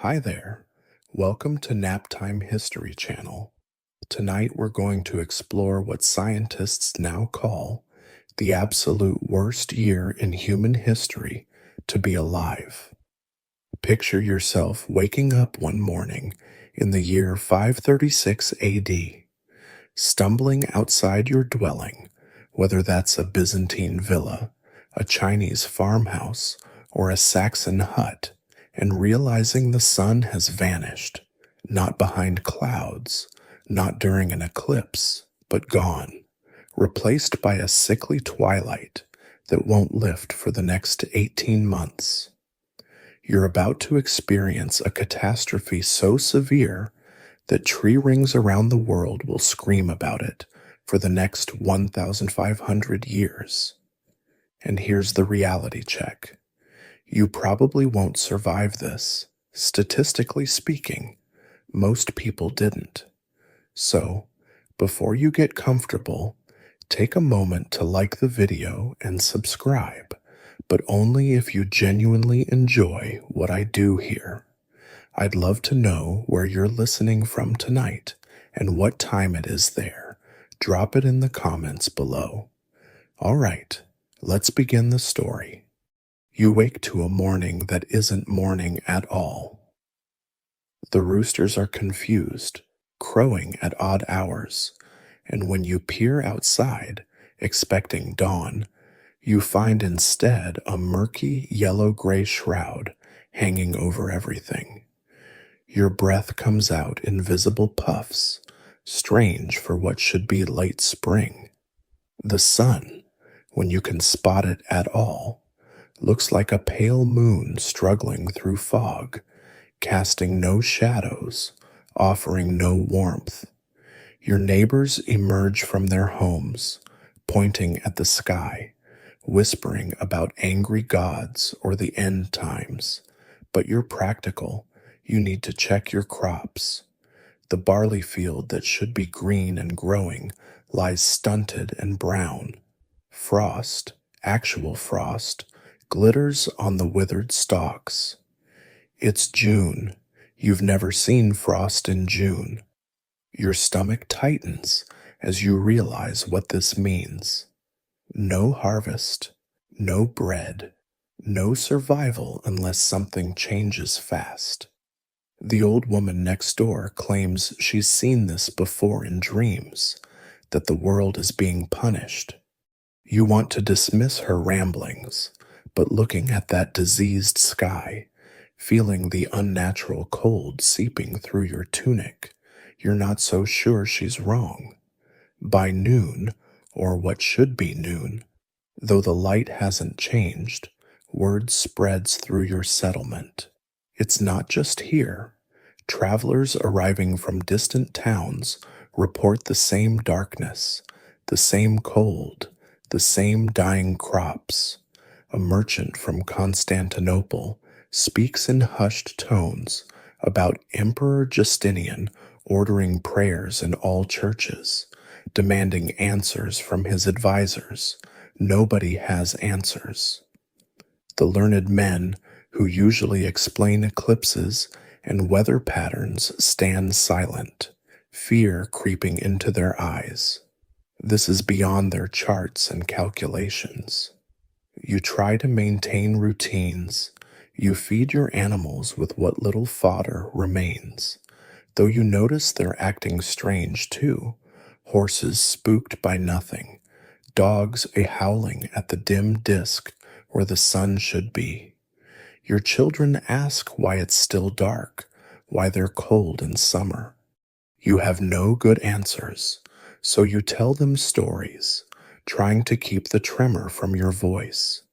Hi there. Welcome to NapTime History channel. Tonight we're going to explore what scientists now call the absolute worst year in human history to be alive. Picture yourself waking up one morning in the year 536 AD, stumbling outside your dwelling, whether that's a Byzantine villa, a Chinese farmhouse, or a Saxon hut, and realizing the sun has vanished, not behind clouds, not during an eclipse, but gone, replaced by a sickly twilight that won't lift for the next 18 months. You're about to experience a catastrophe so severe that tree rings around the world will scream about it for the next 1,500 years. And here's the reality check. You probably won't survive this. Statistically speaking, most people didn't. So, before you get comfortable, take a moment to like the video and subscribe, but only if you genuinely enjoy what I do here. I'd love to know where you're listening from tonight and what time it is there. Drop it in the comments below. All right, let's begin the story. You wake to a morning that isn't morning at all. The roosters are confused, crowing at odd hours, and when you peer outside, expecting dawn, you find instead a murky yellow-gray shroud hanging over everything. Your breath comes out in visible puffs, strange for what should be late spring. The sun, when you can spot it at all, looks like a pale moon struggling through fog, casting no shadows, offering no warmth. Your neighbors emerge from their homes, pointing at the sky, whispering about angry gods or the end times. But you're practical. You need to check your crops. The barley field that should be green and growing lies stunted and brown. Frost, actual frost, glitters on the withered stalks. It's June. You've never seen frost in June. Your stomach tightens as you realize what this means. No harvest, no bread, no survival unless something changes fast. The old woman next door claims she's seen this before in dreams, that the world is being punished. You want to dismiss her ramblings, but looking at that diseased sky, feeling the unnatural cold seeping through your tunic, you're not so sure she's wrong. By noon, or what should be noon, though the light hasn't changed, word spreads through your settlement. It's not just here. Travelers arriving from distant towns report the same darkness, the same cold, the same dying crops. A merchant from Constantinople speaks in hushed tones about Emperor Justinian ordering prayers in all churches, demanding answers from his advisors. Nobody has answers. The learned men who usually explain eclipses and weather patterns stand silent, fear creeping into their eyes. This is beyond their charts and calculations. You try to maintain routines. You feed your animals with what little fodder remains, though you notice they're acting strange too. Horses spooked by nothing, dogs a howling at the dim disk where the sun should be. Your children ask why it's still dark, why they're cold in summer. You have no good answers, so you tell them stories, trying to keep the tremor from your voice.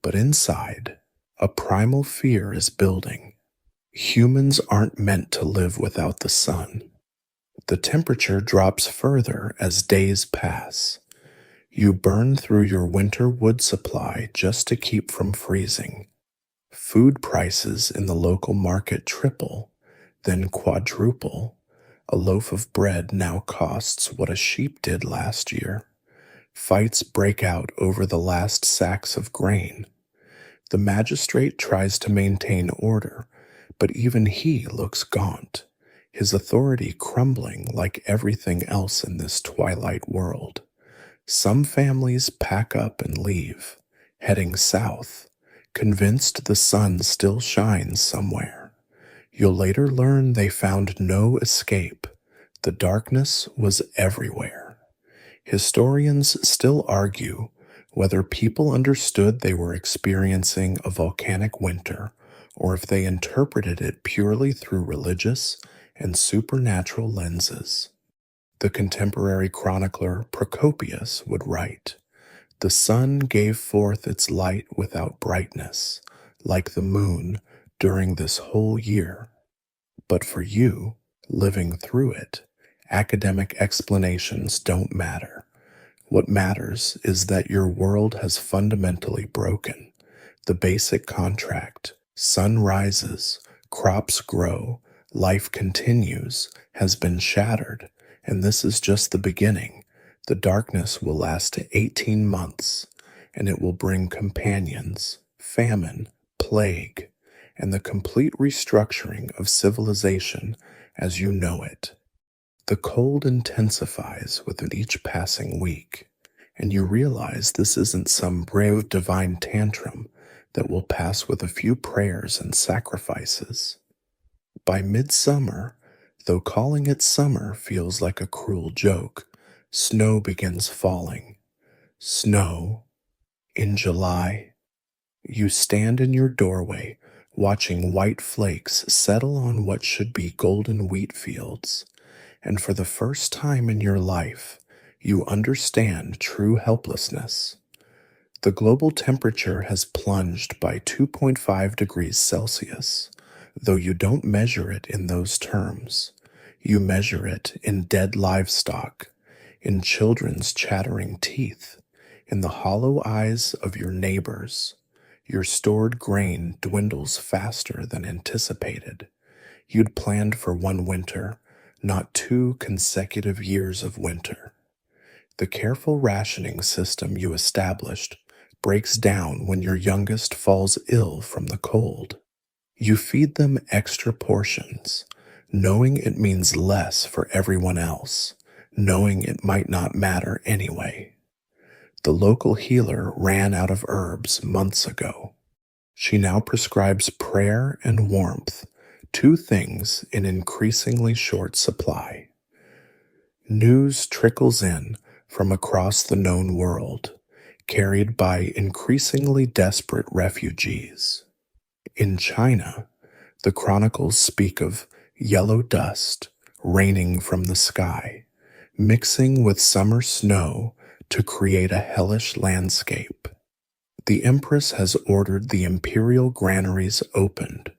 But inside, a primal fear is building. Humans aren't meant to live without the sun. The temperature drops further as days pass. You burn through your winter wood supply just to keep from freezing. Food prices in the local market triple, then quadruple. A loaf of bread now costs what a sheep did last year. Fights break out over the last sacks of grain. The magistrate tries to maintain order, but even he looks gaunt, his authority crumbling like everything else in this twilight world. Some families pack up and leave, heading south, convinced the sun still shines somewhere. You'll later learn they found no escape. The darkness was everywhere. Historians still argue whether people understood they were experiencing a volcanic winter or if they interpreted it purely through religious and supernatural lenses. The contemporary chronicler Procopius would write, "The sun gave forth its light without brightness, like the moon during this whole year. But for you, living through it, academic explanations don't matter. What matters is that your world has fundamentally broken. The basic contract, sun rises, crops grow, life continues, has been shattered, and this is just the beginning. The darkness will last 18 months, and it will bring companions, famine, plague, and the complete restructuring of civilization as you know it. The cold intensifies with each passing week, and you realize this isn't some brave divine tantrum that will pass with a few prayers and sacrifices. By midsummer, though calling it summer feels like a cruel joke, snow begins falling. Snow in July. You stand in your doorway, watching white flakes settle on what should be golden wheat fields, and for the first time in your life, you understand true helplessness. The global temperature has plunged by 2.5 degrees Celsius, though you don't measure it in those terms. You measure it in dead livestock, in children's chattering teeth, in the hollow eyes of your neighbors. Your stored grain dwindles faster than anticipated. You'd planned for one winter, not 2 consecutive years of winter. The careful rationing system you established breaks down when your youngest falls ill from the cold. You feed them extra portions, knowing it means less for everyone else, knowing it might not matter anyway. The local healer ran out of herbs months ago. She now prescribes prayer and warmth, 2 things in increasingly short supply. News trickles in from across the known world, carried by increasingly desperate refugees. In China, the chronicles speak of yellow dust raining from the sky, mixing with summer snow to create a hellish landscape. The Empress has ordered the imperial granaries opened,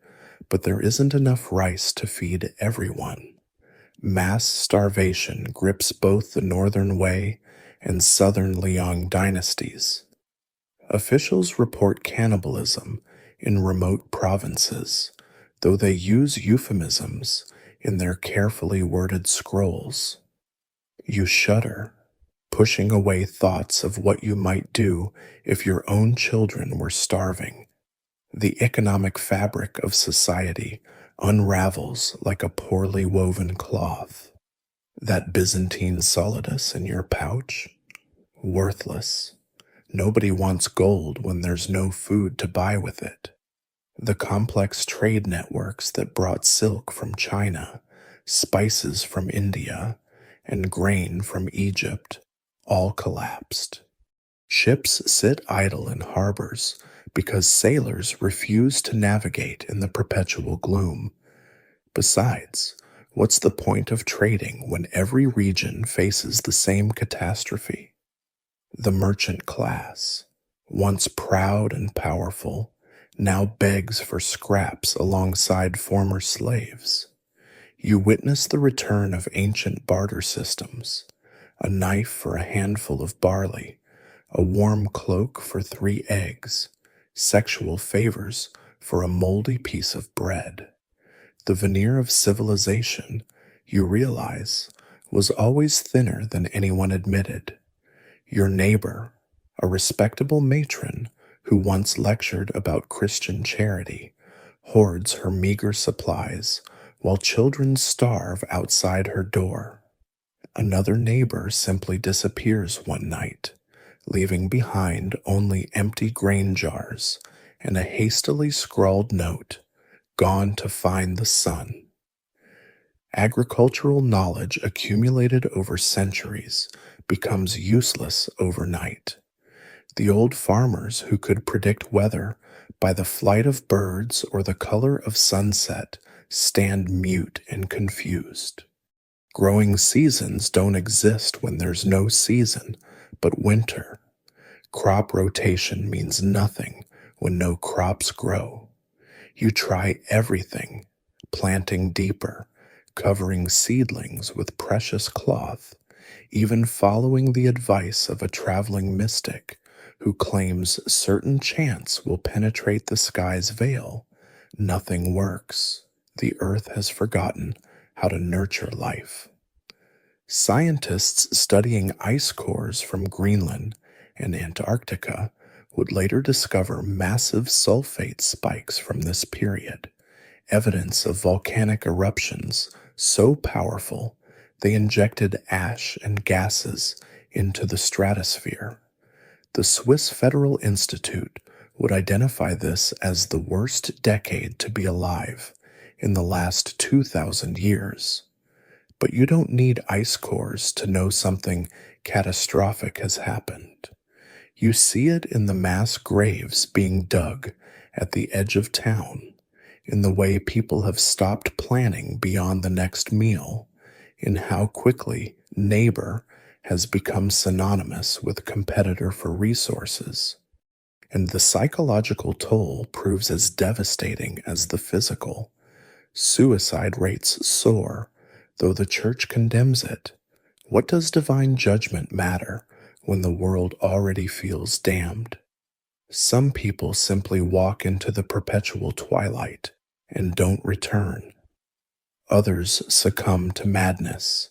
but there isn't enough rice to feed everyone. Mass starvation grips both the Northern Wei and Southern Liang dynasties. Officials report cannibalism in remote provinces, though they use euphemisms in their carefully worded scrolls. You shudder, pushing away thoughts of what you might do if your own children were starving. The economic fabric of society unravels like a poorly woven cloth. That Byzantine solidus in your pouch? Worthless. Nobody wants gold when there's no food to buy with it. The complex trade networks that brought silk from China, spices from India, and grain from Egypt all collapsed. Ships sit idle in harbors because sailors refuse to navigate in the perpetual gloom. Besides, what's the point of trading when every region faces the same catastrophe? The merchant class, once proud and powerful, now begs for scraps alongside former slaves. You witness the return of ancient barter systems, a knife for a handful of barley, a warm cloak for 3 eggs, sexual favors for a moldy piece of bread. The veneer of civilization, you realize, was always thinner than anyone admitted. Your neighbor, a respectable matron who once lectured about Christian charity, hoards her meager supplies, while children starve outside her door. Another neighbor simply disappears one night, leaving behind only empty grain jars and a hastily scrawled note, "Gone to find the sun." Agricultural knowledge accumulated over centuries becomes useless overnight. The old farmers who could predict weather by the flight of birds or the color of sunset stand mute and confused. Growing seasons don't exist when there's no season but winter. Crop rotation means nothing when no crops grow. You try everything, planting deeper, covering seedlings with precious cloth, even following the advice of a traveling mystic who claims certain chance will penetrate the sky's veil. Nothing works. The earth has forgotten how to nurture life. Scientists studying ice cores from Greenland and Antarctica would later discover massive sulfate spikes from this period, evidence of volcanic eruptions so powerful they injected ash and gases into the stratosphere. The Swiss Federal Institute would identify this as the worst decade to be alive in the last 2,000 years. But you don't need ice cores to know something catastrophic has happened. You see it in the mass graves being dug at the edge of town, in the way people have stopped planning beyond the next meal, in how quickly neighbor has become synonymous with competitor for resources. And the psychological toll proves as devastating as the physical. Suicide rates soar, though the church condemns it. What does divine judgment matter when the world already feels damned? Some people simply walk into the perpetual twilight and don't return. Others succumb to madness,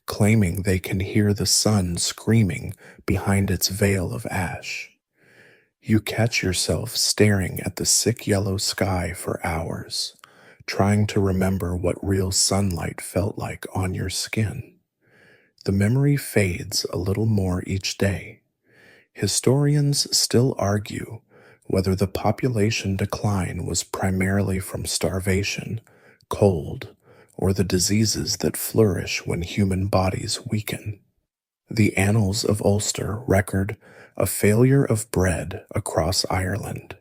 claiming they can hear the sun screaming behind its veil of ash. You catch yourself staring at the sick yellow sky for hours, trying to remember what real sunlight felt like on your skin. The memory fades a little more each day. Historians still argue whether the population decline was primarily from starvation, cold, or the diseases that flourish when human bodies weaken. The Annals of Ulster record a failure of bread across Ireland.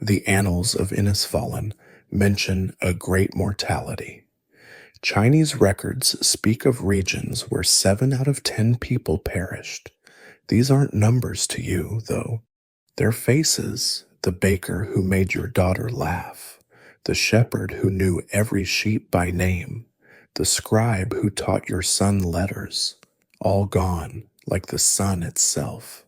The Annals of Innisfallen mention a great mortality. Chinese records speak of regions where 7 out of 10 people perished. These aren't numbers to you, though. They're faces: the baker who made your daughter laugh, the shepherd who knew every sheep by name, the scribe who taught your son letters, all gone like the sun itself.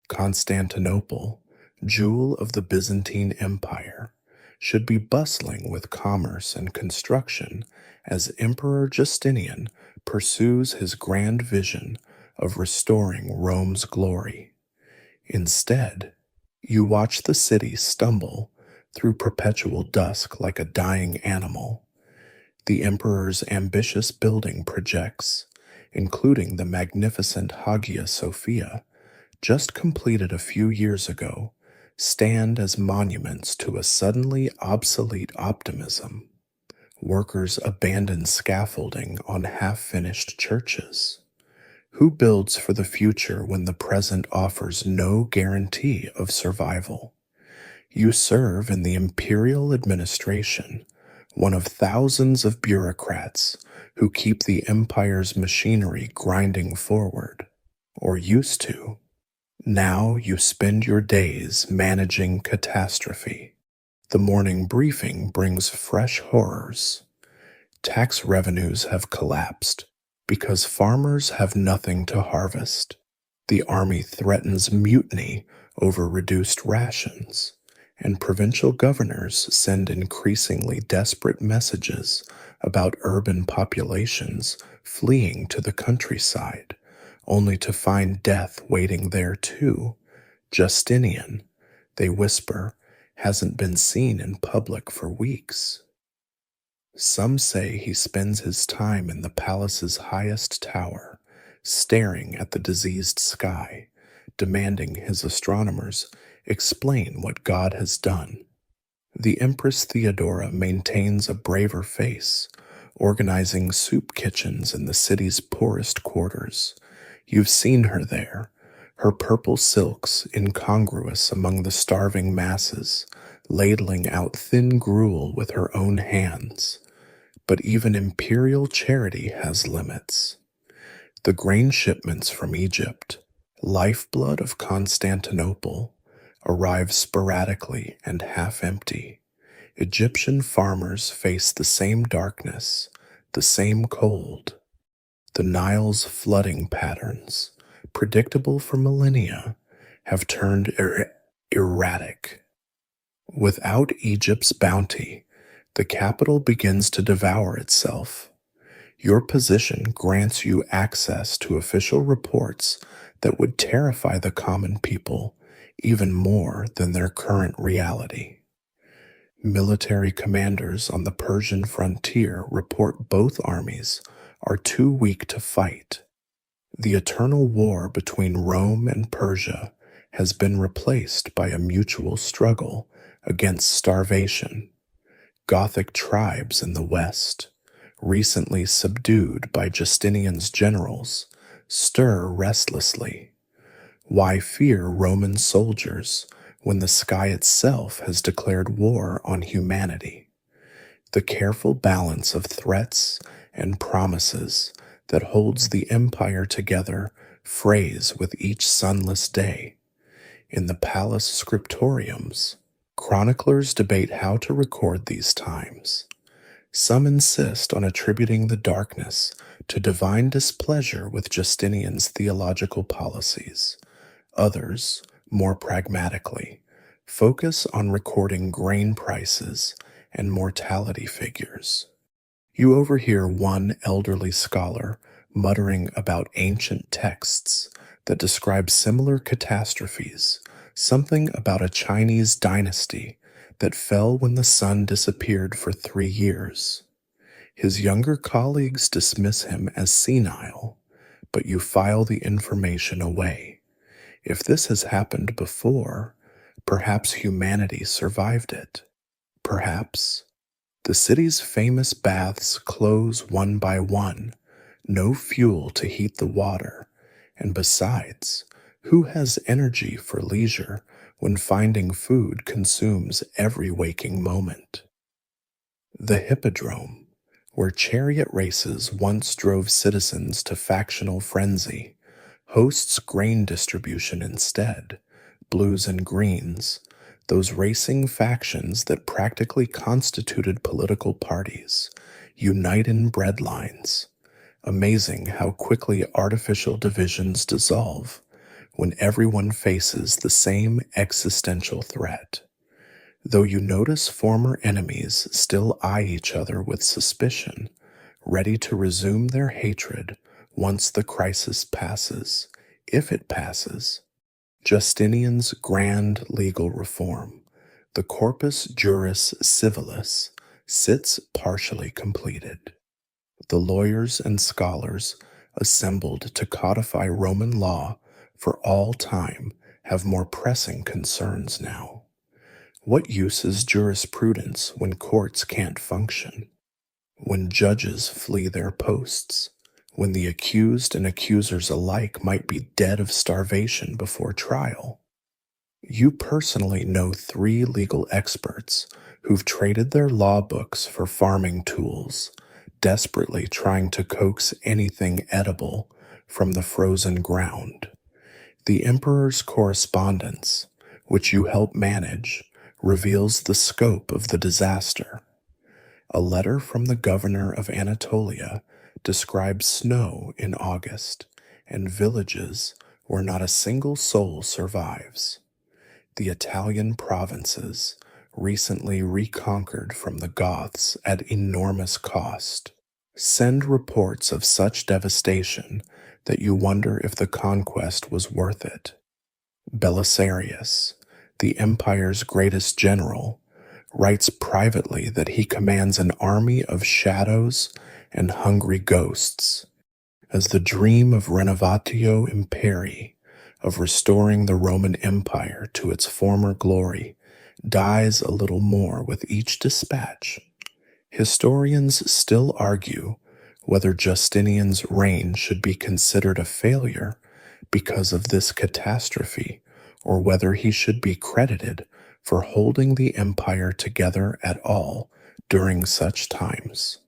Constantinople, jewel of the Byzantine Empire, should be bustling with commerce and construction as Emperor Justinian pursues his grand vision of restoring Rome's glory. Instead, you watch the city stumble through perpetual dusk like a dying animal. The emperor's ambitious building projects, including the magnificent Hagia Sophia, just completed a few years ago, stand as monuments to a suddenly obsolete optimism. Workers abandon scaffolding on half-finished churches. Who builds for the future when the present offers no guarantee of survival? You serve in the imperial administration, one of thousands of bureaucrats who keep the empire's machinery grinding forward, or used to. Now you spend your days managing catastrophe. The morning briefing brings fresh horrors. Tax revenues have collapsed because farmers have nothing to harvest. The army threatens mutiny over reduced rations, and provincial governors send increasingly desperate messages about urban populations fleeing to the countryside, only to find death waiting there too. Justinian, they whisper, hasn't been seen in public for weeks. Some say he spends his time in the palace's highest tower, staring at the diseased sky, demanding his astronomers explain what God has done. The Empress Theodora maintains a braver face, organizing soup kitchens in the city's poorest quarters. You've seen her there, her purple silks incongruous among the starving masses, ladling out thin gruel with her own hands. But even imperial charity has limits. The grain shipments from Egypt, lifeblood of Constantinople, arrive sporadically and half empty. Egyptian farmers face the same darkness, the same cold. The Nile's flooding patterns, predictable for millennia, have turned erratic. Without Egypt's bounty, the capital begins to devour itself. Your position grants you access to official reports that would terrify the common people even more than their current reality. Military commanders on the Persian frontier report both armies are too weak to fight. The eternal war between Rome and Persia has been replaced by a mutual struggle against starvation. Gothic tribes in the West, recently subdued by Justinian's generals, stir restlessly. Why fear Roman soldiers when the sky itself has declared war on humanity? The careful balance of threats and promises that holds the empire together frays with each sunless day. In the palace scriptoriums, chroniclers debate how to record these times. Some insist on attributing the darkness to divine displeasure with Justinian's theological policies. Others, more pragmatically, focus on recording grain prices and mortality figures. You overhear one elderly scholar muttering about ancient texts that describe similar catastrophes, something about a Chinese dynasty that fell when the sun disappeared for 3 years. His younger colleagues dismiss him as senile, but you file the information away. If this has happened before, perhaps humanity survived it. Perhaps. The city's famous baths close one by one, no fuel to heat the water, and besides, who has energy for leisure when finding food consumes every waking moment? The Hippodrome, where chariot races once drove citizens to factional frenzy, hosts grain distribution instead, blues and greens, those racing factions that practically constituted political parties, unite in breadlines. Amazing how quickly artificial divisions dissolve when everyone faces the same existential threat. Though you notice former enemies still eye each other with suspicion, ready to resume their hatred once the crisis passes, if it passes. Justinian's grand legal reform, the Corpus Juris Civilis, sits partially completed. The lawyers and scholars assembled to codify Roman law for all time have more pressing concerns now. What use is jurisprudence when courts can't function? When judges flee their posts? When the accused and accusers alike might be dead of starvation before trial? You personally know 3 legal experts who've traded their law books for farming tools, desperately trying to coax anything edible from the frozen ground. The emperor's correspondence, which you help manage, reveals the scope of the disaster. A letter from the governor of Anatolia describes snow in August and villages where not a single soul survives. The Italian provinces, recently reconquered from the Goths at enormous cost, send reports of such devastation that you wonder if the conquest was worth it. Belisarius, the empire's greatest general, writes privately that he commands an army of shadows and hungry ghosts. As the dream of renovatio imperii, of restoring the Roman Empire to its former glory, dies a little more with each dispatch, historians still argue whether Justinian's reign should be considered a failure because of this catastrophe, or whether he should be credited for holding the empire together at all during such times.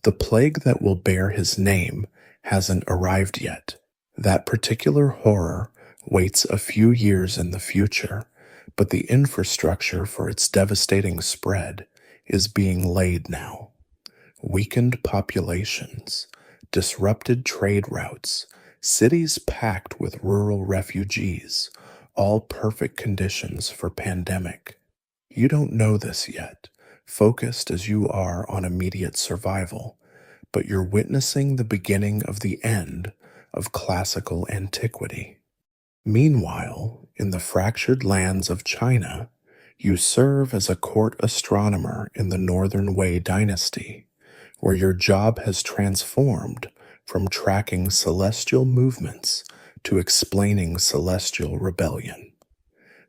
The plague that will bear his name hasn't arrived yet. That particular horror waits a few years in the future, but the infrastructure for its devastating spread is being laid now. Weakened populations, disrupted trade routes, cities packed with rural refugees, all perfect conditions for pandemic. You don't know this yet, focused as you are on immediate survival, but you're witnessing the beginning of the end of classical antiquity. Meanwhile, in the fractured lands of China, you serve as a court astronomer in the Northern Wei dynasty, where your job has transformed from tracking celestial movements to explaining celestial rebellion.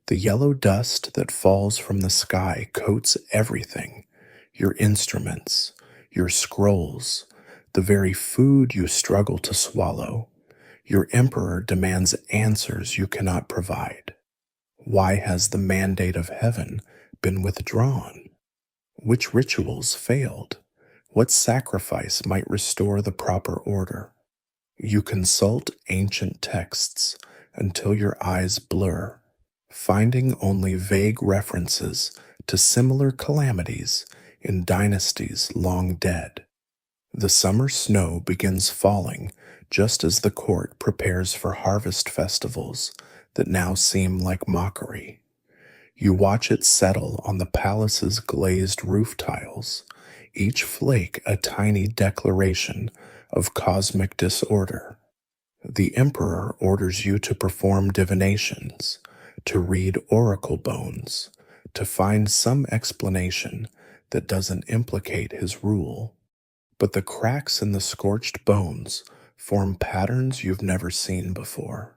The yellow dust that falls from the sky coats everything: your instruments, your scrolls, the very food you struggle to swallow. Your emperor demands answers you cannot provide. Why has the mandate of heaven been withdrawn? Which rituals failed? What sacrifice might restore the proper order? You consult ancient texts until your eyes blur, finding only vague references to similar calamities in dynasties long dead. The summer snow begins falling just as the court prepares for harvest festivals that now seem like mockery. You watch it settle on the palace's glazed roof tiles, each flake a tiny declaration of cosmic disorder. The emperor orders you to perform divinations, to read oracle bones, to find some explanation that doesn't implicate his rule. But the cracks in the scorched bones form patterns you've never seen before,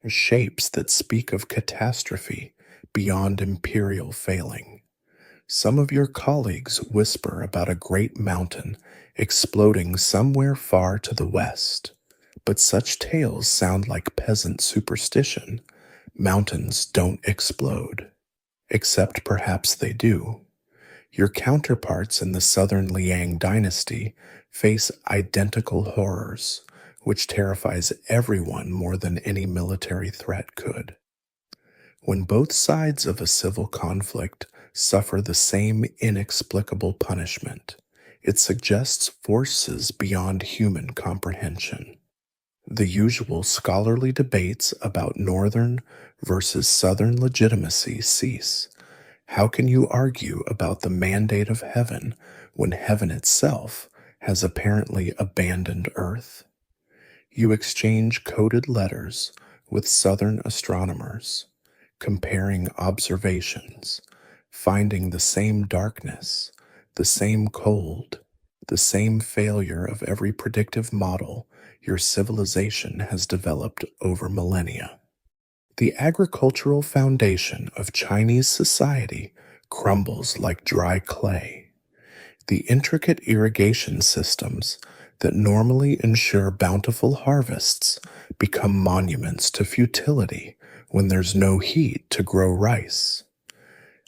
shapes that speak of catastrophe beyond imperial failing. Some of your colleagues whisper about a great mountain exploding somewhere far to the west, but such tales sound like peasant superstition. Mountains don't explode, except perhaps they do. Your counterparts in the southern Liang dynasty face identical horrors, which terrifies everyone more than any military threat could. When both sides of a civil conflict suffer the same inexplicable punishment, it suggests forces beyond human comprehension. The usual scholarly debates about northern versus southern legitimacy cease. How can you argue about the mandate of heaven when heaven itself has apparently abandoned earth? You exchange coded letters with southern astronomers, comparing observations, finding the same darkness, the same cold, the same failure of every predictive model your civilization has developed over millennia. The agricultural foundation of Chinese society crumbles like dry clay. The intricate irrigation systems that normally ensure bountiful harvests become monuments to futility when there's no heat to grow rice.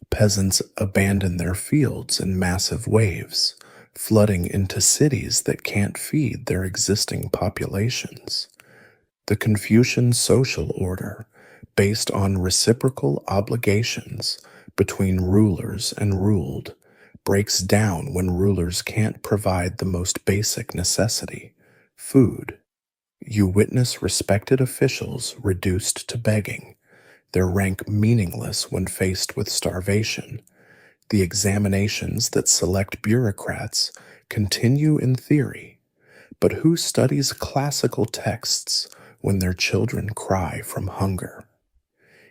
Peasants abandon their fields in massive waves, flooding into cities that can't feed their existing populations. The Confucian social order, based on reciprocal obligations between rulers and ruled, breaks down when rulers can't provide the most basic necessity, food. You witness respected officials reduced to begging, their rank meaningless when faced with starvation. The examinations that select bureaucrats continue in theory, but who studies classical texts when their children cry from hunger?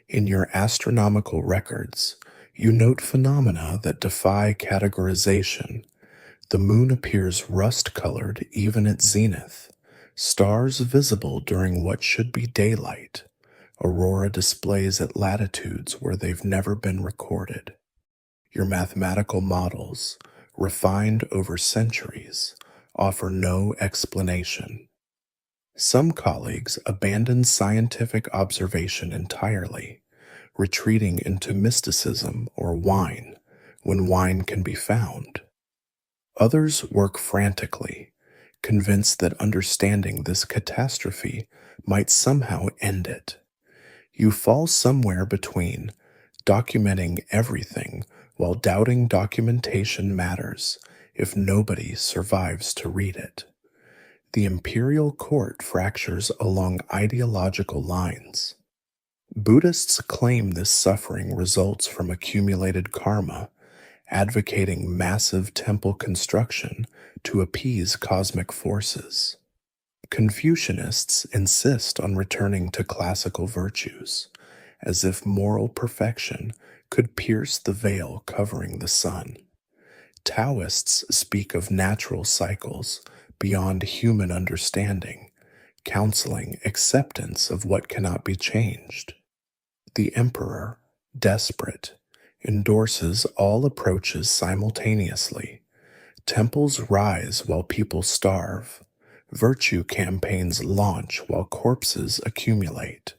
In your astronomical records, you note phenomena that defy categorization. The moon appears rust-colored even at zenith, stars visible during what should be daylight, aurora displays at latitudes where they've never been recorded. Your mathematical models, refined over centuries, offer no explanation. Some colleagues abandon scientific observation entirely, retreating into mysticism or wine when wine can be found. Others work frantically, convinced that understanding this catastrophe might somehow end it. You fall somewhere between documenting everything while doubting documentation matters if nobody survives to read it. The imperial court fractures along ideological lines. Buddhists claim this suffering results from accumulated karma, advocating massive temple construction to appease cosmic forces. Confucianists insist on returning to classical virtues, as if moral perfection could pierce the veil covering the sun. Taoists speak of natural cycles beyond human understanding, counseling acceptance of what cannot be changed. The emperor, desperate, endorses all approaches simultaneously. Temples rise while people starve. Virtue campaigns launch while corpses accumulate.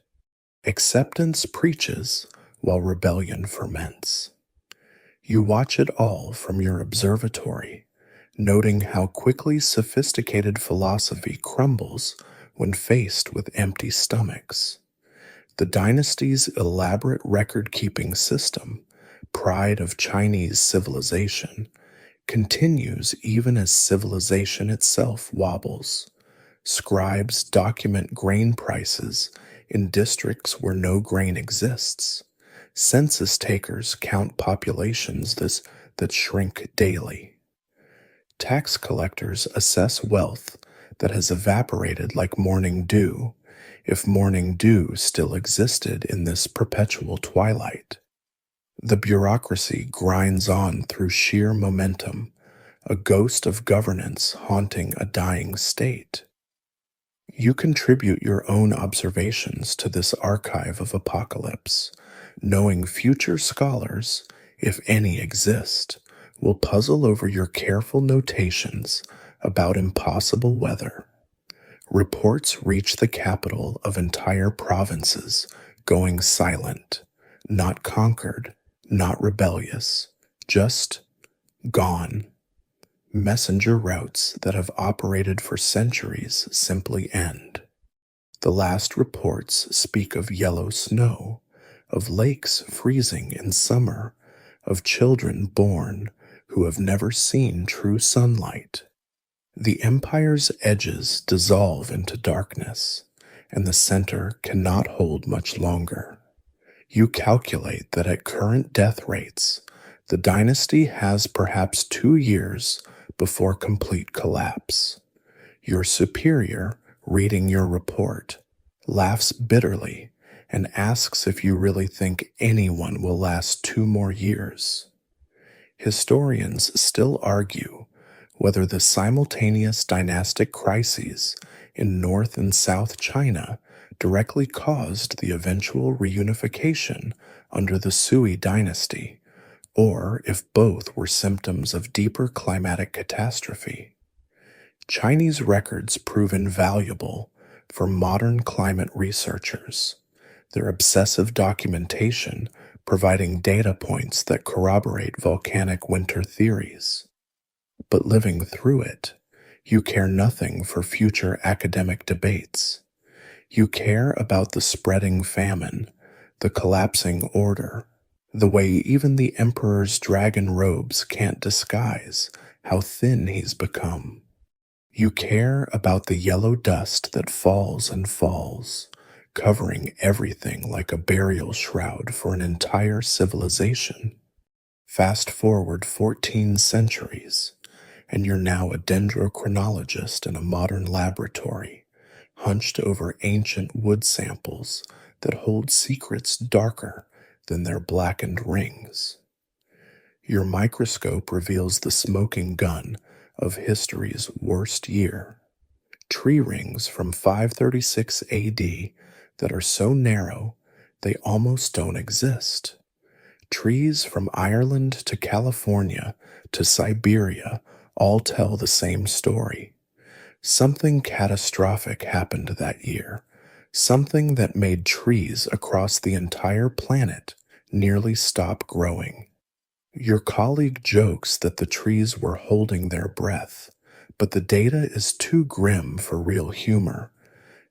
Acceptance preaches while rebellion ferments. You watch it all from your observatory, noting how quickly sophisticated philosophy crumbles when faced with empty stomachs. The dynasty's elaborate record-keeping system, pride of Chinese civilization, continues even as civilization itself wobbles. Scribes document grain prices in districts where no grain exists. Census takers count populations that shrink daily. Tax collectors assess wealth that has evaporated like morning dew, if morning dew still existed in this perpetual twilight. The bureaucracy grinds on through sheer momentum, a ghost of governance haunting a dying state. You contribute your own observations to this archive of apocalypse, knowing future scholars, if any exist, will puzzle over your careful notations about impossible weather. Reports reach the capital of entire provinces, going silent, not conquered, not rebellious, just gone. Messenger routes that have operated for centuries simply end. The last reports speak of yellow snow, of lakes freezing in summer, of children born who have never seen true sunlight. The empire's edges dissolve into darkness, and the center cannot hold much longer. You calculate that at current death rates, the dynasty has perhaps 2 years before complete collapse. Your superior, reading your report, laughs bitterly and asks if you really think anyone will last 2 more years. Historians still argue whether the simultaneous dynastic crises in North and South China directly caused the eventual reunification under the Sui dynasty, or if both were symptoms of deeper climatic catastrophe. Chinese records prove invaluable for modern climate researchers, their obsessive documentation providing data points that corroborate volcanic winter theories. But living through it, you care nothing for future academic debates. You care about the spreading famine, the collapsing order, the way even the emperor's dragon robes can't disguise how thin he's become. You care about the yellow dust that falls and falls, covering everything like a burial shroud for an entire civilization. Fast forward 14 centuries, and you're now a dendrochronologist in a modern laboratory, hunched over ancient wood samples that hold secrets darker than their blackened rings. Your microscope reveals the smoking gun of history's worst year. Tree rings from 536 AD that are so narrow they almost don't exist. Trees from Ireland to California to Siberia all tell the same story. Something catastrophic happened that year, something that made trees across the entire planet nearly stop growing. Your colleague jokes that the trees were holding their breath, but the data is too grim for real humor.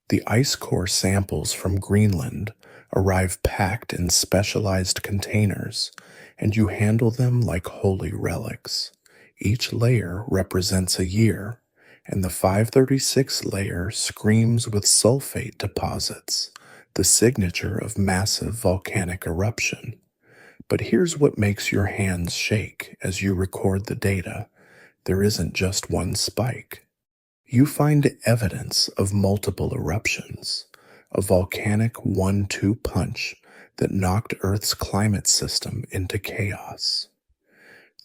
The ice core samples from Greenland arrive packed in specialized containers, and you handle them like holy relics. Each layer represents a year, and the 536 layer screams with sulfate deposits, the signature of massive volcanic eruption. But here's what makes your hands shake as you record the data. There isn't just one spike. You find evidence of multiple eruptions, a volcanic 1-2 punch that knocked Earth's climate system into chaos.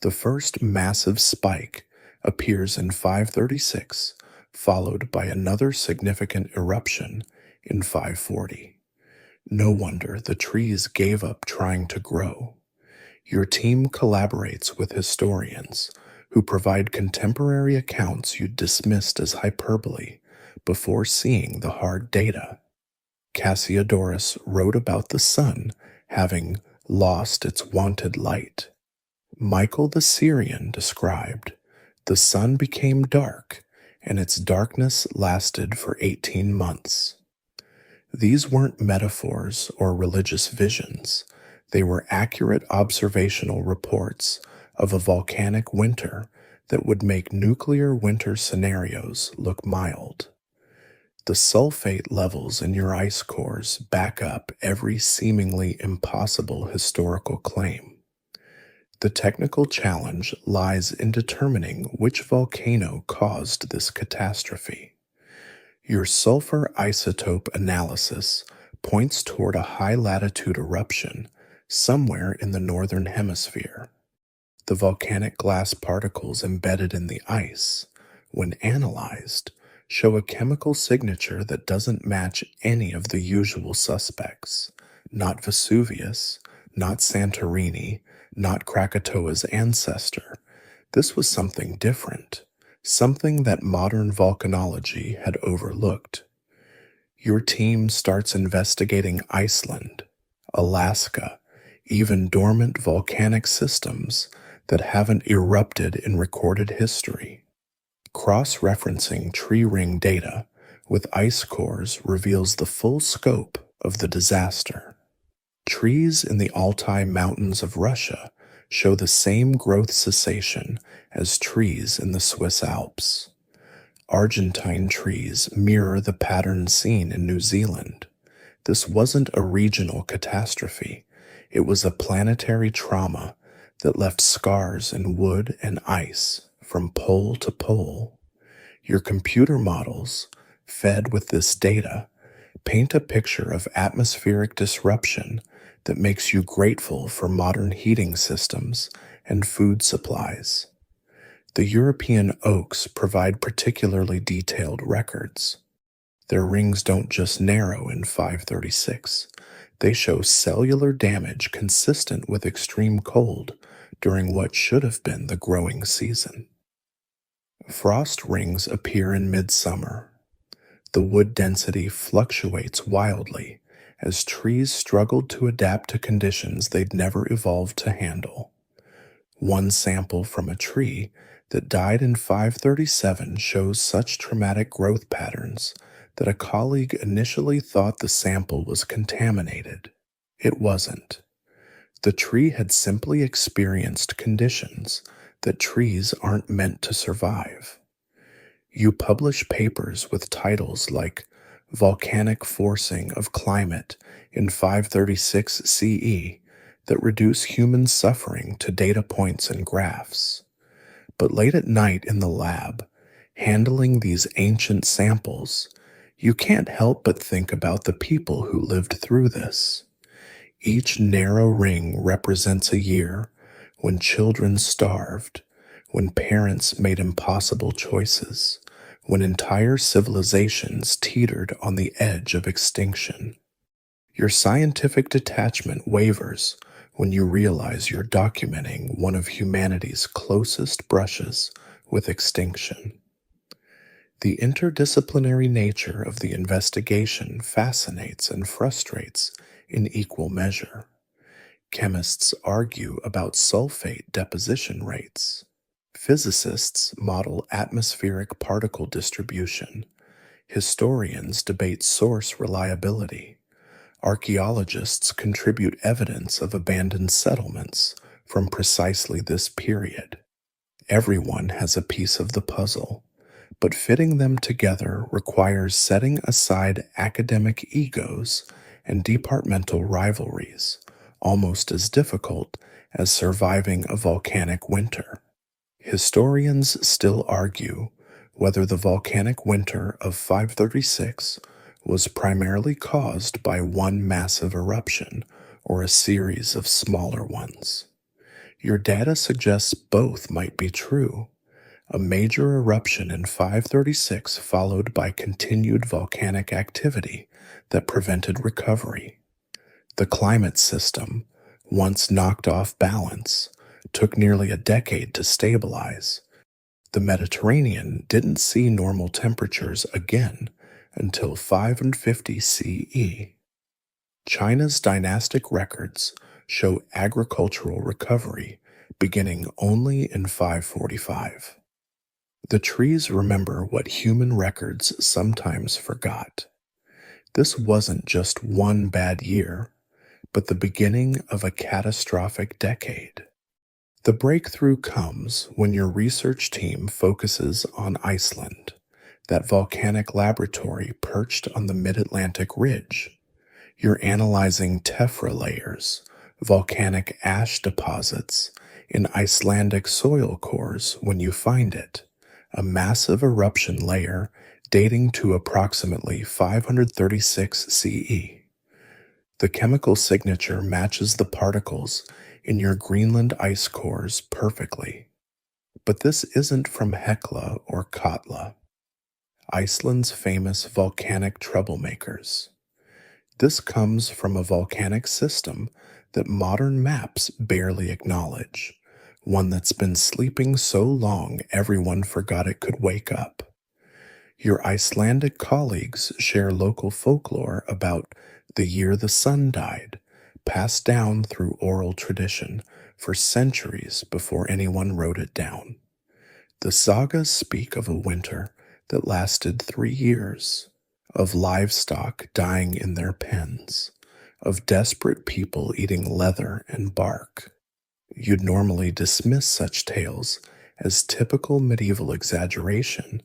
The first massive spike appears in 536, followed by another significant eruption in 540. No wonder the trees gave up trying to grow. Your team collaborates with historians who provide contemporary accounts you dismissed as hyperbole before seeing the hard data. Cassiodorus wrote about the sun having lost its wonted light. Michael the Syrian described, "The sun became dark, and its darkness lasted for 18 months. These weren't metaphors or religious visions. They were accurate observational reports of a volcanic winter that would make nuclear winter scenarios look mild. The sulfate levels in your ice cores back up every seemingly impossible historical claim. The technical challenge lies in determining which volcano caused this catastrophe. Your sulfur isotope analysis points toward a high-latitude eruption somewhere in the northern hemisphere. The volcanic glass particles embedded in the ice, when analyzed, show a chemical signature that doesn't match any of the usual suspects. Not Vesuvius, not Santorini, not Krakatoa's ancestor. This was something different, something that modern volcanology had overlooked. Your team starts investigating Iceland, Alaska, even dormant volcanic systems that haven't erupted in recorded history. Cross-referencing tree ring data with ice cores reveals the full scope of the disaster. Trees in the Altai Mountains of Russia show the same growth cessation as trees in the Swiss Alps. Argentine trees mirror the pattern seen in New Zealand. This wasn't a regional catastrophe. It was a planetary trauma that left scars in wood and ice from pole to pole. Your computer models, fed with this data, paint a picture of atmospheric disruption that makes you grateful for modern heating systems and food supplies. The European oaks provide particularly detailed records. Their rings don't just narrow in 536. They show cellular damage consistent with extreme cold during what should have been the growing season. Frost rings appear in midsummer. The wood density fluctuates wildly as trees struggled to adapt to conditions they'd never evolved to handle. One sample from a tree that died in 537 shows such traumatic growth patterns that a colleague initially thought the sample was contaminated. It wasn't. The tree had simply experienced conditions that trees aren't meant to survive. You publish papers with titles like Volcanic Forcing of Climate in 536 CE that reduce human suffering to data points and graphs. But late at night in the lab, handling these ancient samples, You can't help but think about the people who lived through this. Each narrow ring represents a year when children starved, when parents made impossible choices, when entire civilizations teetered on the edge of extinction. Your scientific detachment wavers when you realize you're documenting one of humanity's closest brushes with extinction. The interdisciplinary nature of the investigation fascinates and frustrates in equal measure. Chemists argue about sulfate deposition rates. Physicists model atmospheric particle distribution. Historians debate source reliability. Archaeologists contribute evidence of abandoned settlements from precisely this period. Everyone has a piece of the puzzle, but fitting them together requires setting aside academic egos and departmental rivalries, almost as difficult as surviving a volcanic winter. Historians still argue whether the volcanic winter of 536 was primarily caused by one massive eruption or a series of smaller ones. Your data suggests both might be true. A major eruption in 536 followed by continued volcanic activity that prevented recovery. The climate system, once knocked off balance, took nearly a decade to stabilize. The Mediterranean didn't see normal temperatures again until 550 CE. China's dynastic records show agricultural recovery beginning only in 545. The trees remember what human records sometimes forgot. This wasn't just one bad year, but the beginning of a catastrophic decade. The breakthrough comes when your research team focuses on Iceland, that volcanic laboratory perched on the mid-Atlantic ridge. You're analyzing tephra layers, volcanic ash deposits, in Icelandic soil cores when you find it, a massive eruption layer dating to approximately 536 CE. The chemical signature matches the particles in your Greenland ice cores perfectly. But this isn't from Hekla or Katla, Iceland's famous volcanic troublemakers. This comes from a volcanic system that modern maps barely acknowledge, one that's been sleeping so long everyone forgot it could wake up. Your Icelandic colleagues share local folklore about the year the sun died, passed down through oral tradition for centuries before anyone wrote it down. The sagas speak of a winter that lasted 3 years, of livestock dying in their pens, of desperate people eating leather and bark. You'd normally dismiss such tales as typical medieval exaggeration,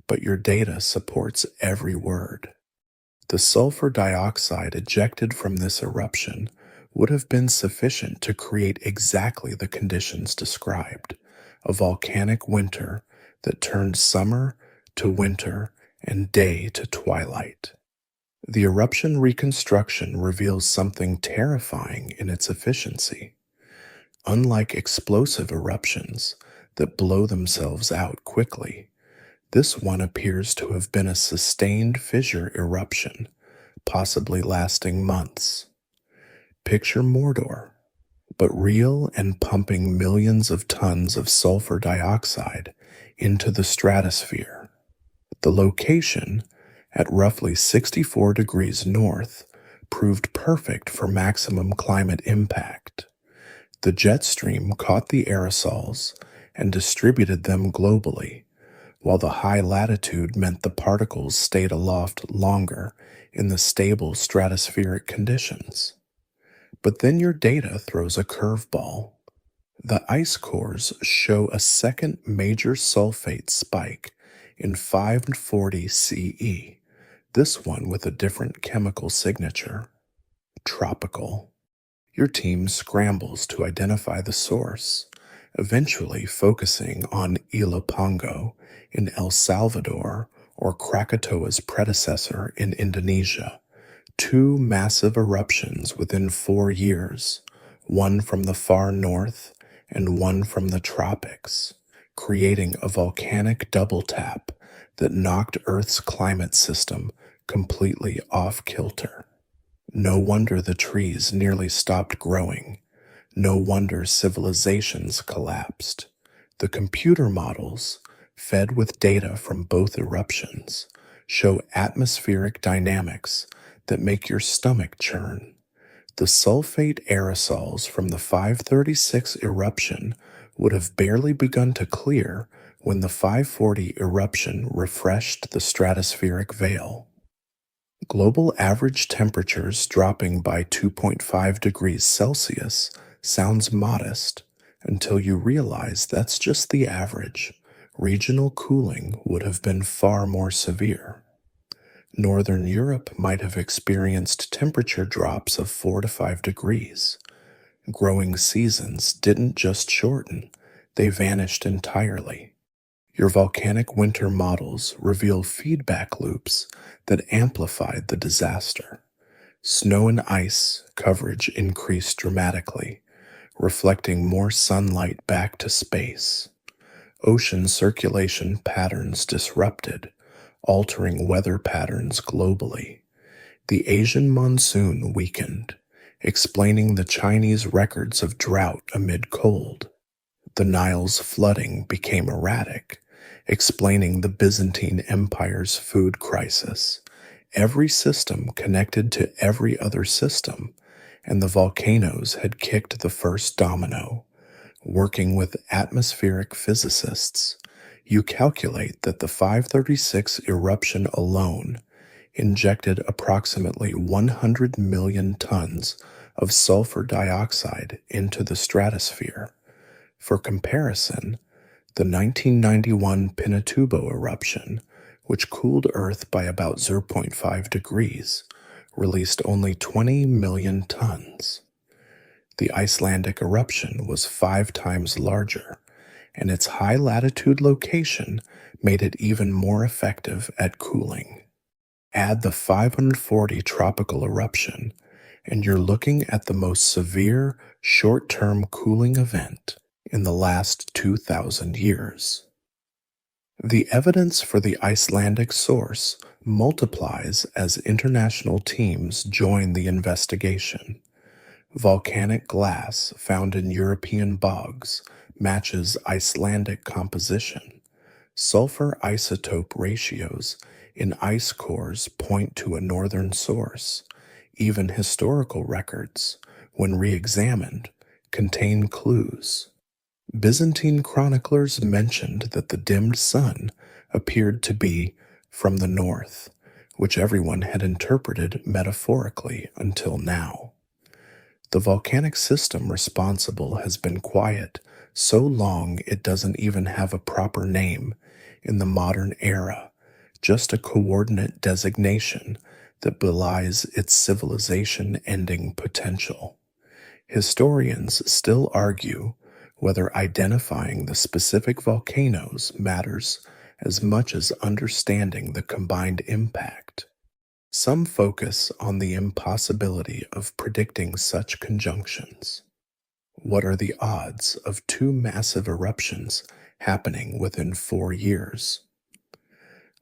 but your data supports every word. The sulfur dioxide ejected from this eruption would have been sufficient to create exactly the conditions described, a volcanic winter that turned summer to winter and day to twilight. The eruption reconstruction reveals something terrifying in its efficiency. Unlike explosive eruptions that blow themselves out quickly, this one appears to have been a sustained fissure eruption, possibly lasting months. Picture Mordor, but real and pumping millions of tons of sulfur dioxide into the stratosphere. The location, at roughly 64 degrees north, proved perfect for maximum climate impact. The jet stream caught the aerosols and distributed them globally, while the high latitude meant the particles stayed aloft longer in the stable stratospheric conditions. But then your data throws a curveball. The ice cores show a second major sulfate spike in 540 CE, this one with a different chemical signature. Tropical. Your team scrambles to identify the source, eventually focusing on Ilopango in El Salvador or Krakatoa's predecessor in Indonesia. Two massive eruptions within 4 years, one from the far north and one from the tropics, creating a volcanic double tap that knocked Earth's climate system completely off kilter. No wonder the trees nearly stopped growing. No wonder civilizations collapsed. The computer models, fed with data from both eruptions, show atmospheric dynamics that make your stomach churn. The sulfate aerosols from the 536 eruption would have barely begun to clear when the 540 eruption refreshed the stratospheric veil. Global average temperatures dropping by 2.5 degrees Celsius sounds modest until you realize that's just the average. Regional cooling would have been far more severe. Northern Europe might have experienced temperature drops of 4 to 5 degrees. Growing seasons didn't just shorten, they vanished entirely. Your volcanic winter models reveal feedback loops that amplified the disaster. Snow and ice coverage increased dramatically, reflecting more sunlight back to space. Ocean circulation patterns disrupted, altering weather patterns globally. The Asian monsoon weakened, explaining the Chinese records of drought amid cold. The Nile's flooding became erratic, explaining the Byzantine Empire's food crisis. Every system connected to every other system, and the volcanoes had kicked the first domino. Working with atmospheric physicists, you calculate that the 536 eruption alone injected approximately 100 million tons of sulfur dioxide into the stratosphere. For comparison, the 1991 Pinatubo eruption, which cooled Earth by about 0.5 degrees, released only 20 million tons. The Icelandic eruption was 5 times larger, and its high-latitude location made it even more effective at cooling. Add the 540 tropical eruption, and you're looking at the most severe short-term cooling event in the last 2,000 years. The evidence for the Icelandic source multiplies as international teams join the investigation. Volcanic glass found in European bogs matches Icelandic composition. Sulfur isotope ratios in ice cores point to a northern source. Even historical records, when re-examined, contain clues. Byzantine chroniclers mentioned that the dimmed sun appeared to be from the north, which everyone had interpreted metaphorically until now. The volcanic system responsible has been quiet so long it doesn't even have a proper name in the modern era, just a coordinate designation that belies its civilization-ending potential. Historians still argue whether identifying the specific volcanoes matters as much as understanding the combined impact. Some focus on the impossibility of predicting such conjunctions. What are the odds of 2 massive eruptions happening within 4 years?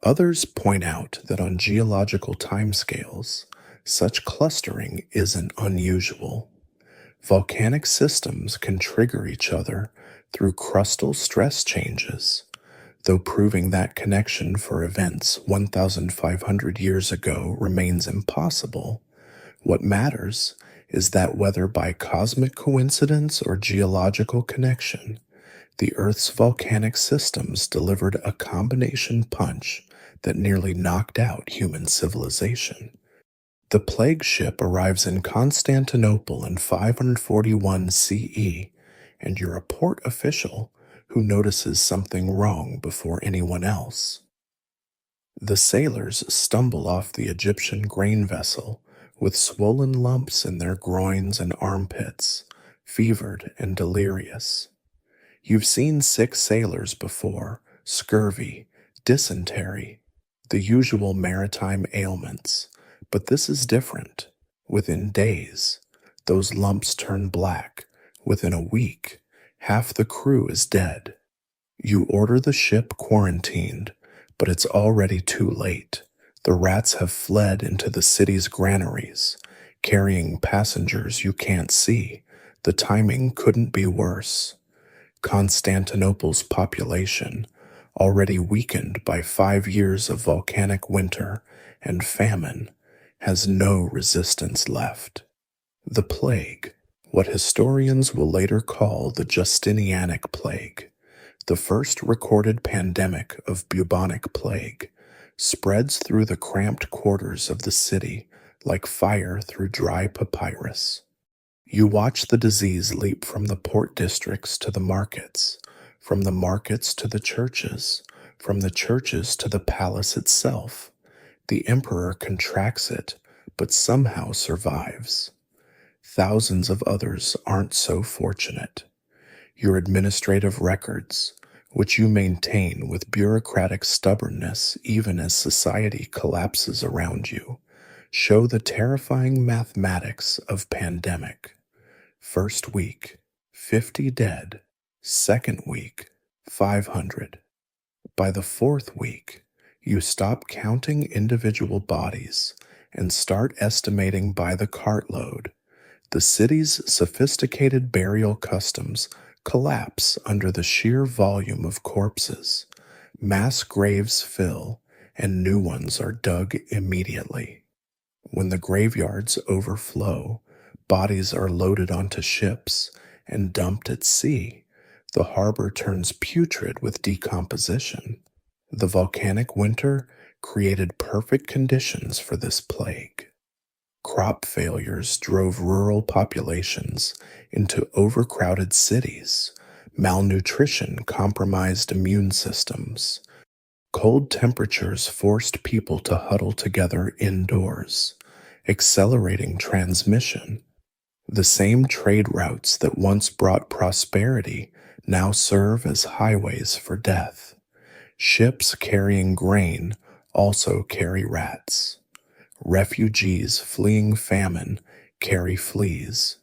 Others point out that on geological timescales, such clustering isn't unusual. Volcanic systems can trigger each other through crustal stress changes, though proving that connection for events 1,500 years ago remains impossible. What matters is that whether by cosmic coincidence or geological connection, the Earth's volcanic systems delivered a combination punch that nearly knocked out human civilization. The plague ship arrives in Constantinople in 541 CE, and you're a port official who notices something wrong before anyone else. The sailors stumble off the Egyptian grain vessel with swollen lumps in their groins and armpits, fevered and delirious. You've seen sick sailors before: scurvy, dysentery. the usual maritime ailments, but this is different. Within days, those lumps turn black. Within a week, half the crew is dead. You order the ship quarantined, but it's already too late. The rats have fled into the city's granaries, carrying passengers you can't see. The timing couldn't be worse. Constantinople's population, already weakened by 5 years of volcanic winter and famine, has no resistance left. The plague, what historians will later call the Justinianic plague, the first recorded pandemic of bubonic plague, spreads through the cramped quarters of the city like fire through dry papyrus. You watch the disease leap from the port districts to the markets, from the markets to the churches, from the churches to the palace itself. The emperor contracts it, but somehow survives. Thousands of others aren't so fortunate. Your administrative records, which you maintain with bureaucratic stubbornness even as society collapses around you, show the terrifying mathematics of pandemic. First week, 50 dead. Second week, 500. By the fourth week, you stop counting individual bodies and start estimating by the cartload. The city's sophisticated burial customs collapse under the sheer volume of corpses. Mass graves fill, and new ones are dug immediately. When the graveyards overflow, bodies are loaded onto ships and dumped at sea. The harbor turns putrid with decomposition. The volcanic winter created perfect conditions for this plague. Crop failures drove rural populations into overcrowded cities. Malnutrition compromised immune systems. Cold temperatures forced people to huddle together indoors, accelerating transmission. The same trade routes that once brought prosperity now serve as highways for death. Ships carrying grain also carry rats. Refugees fleeing famine carry fleas.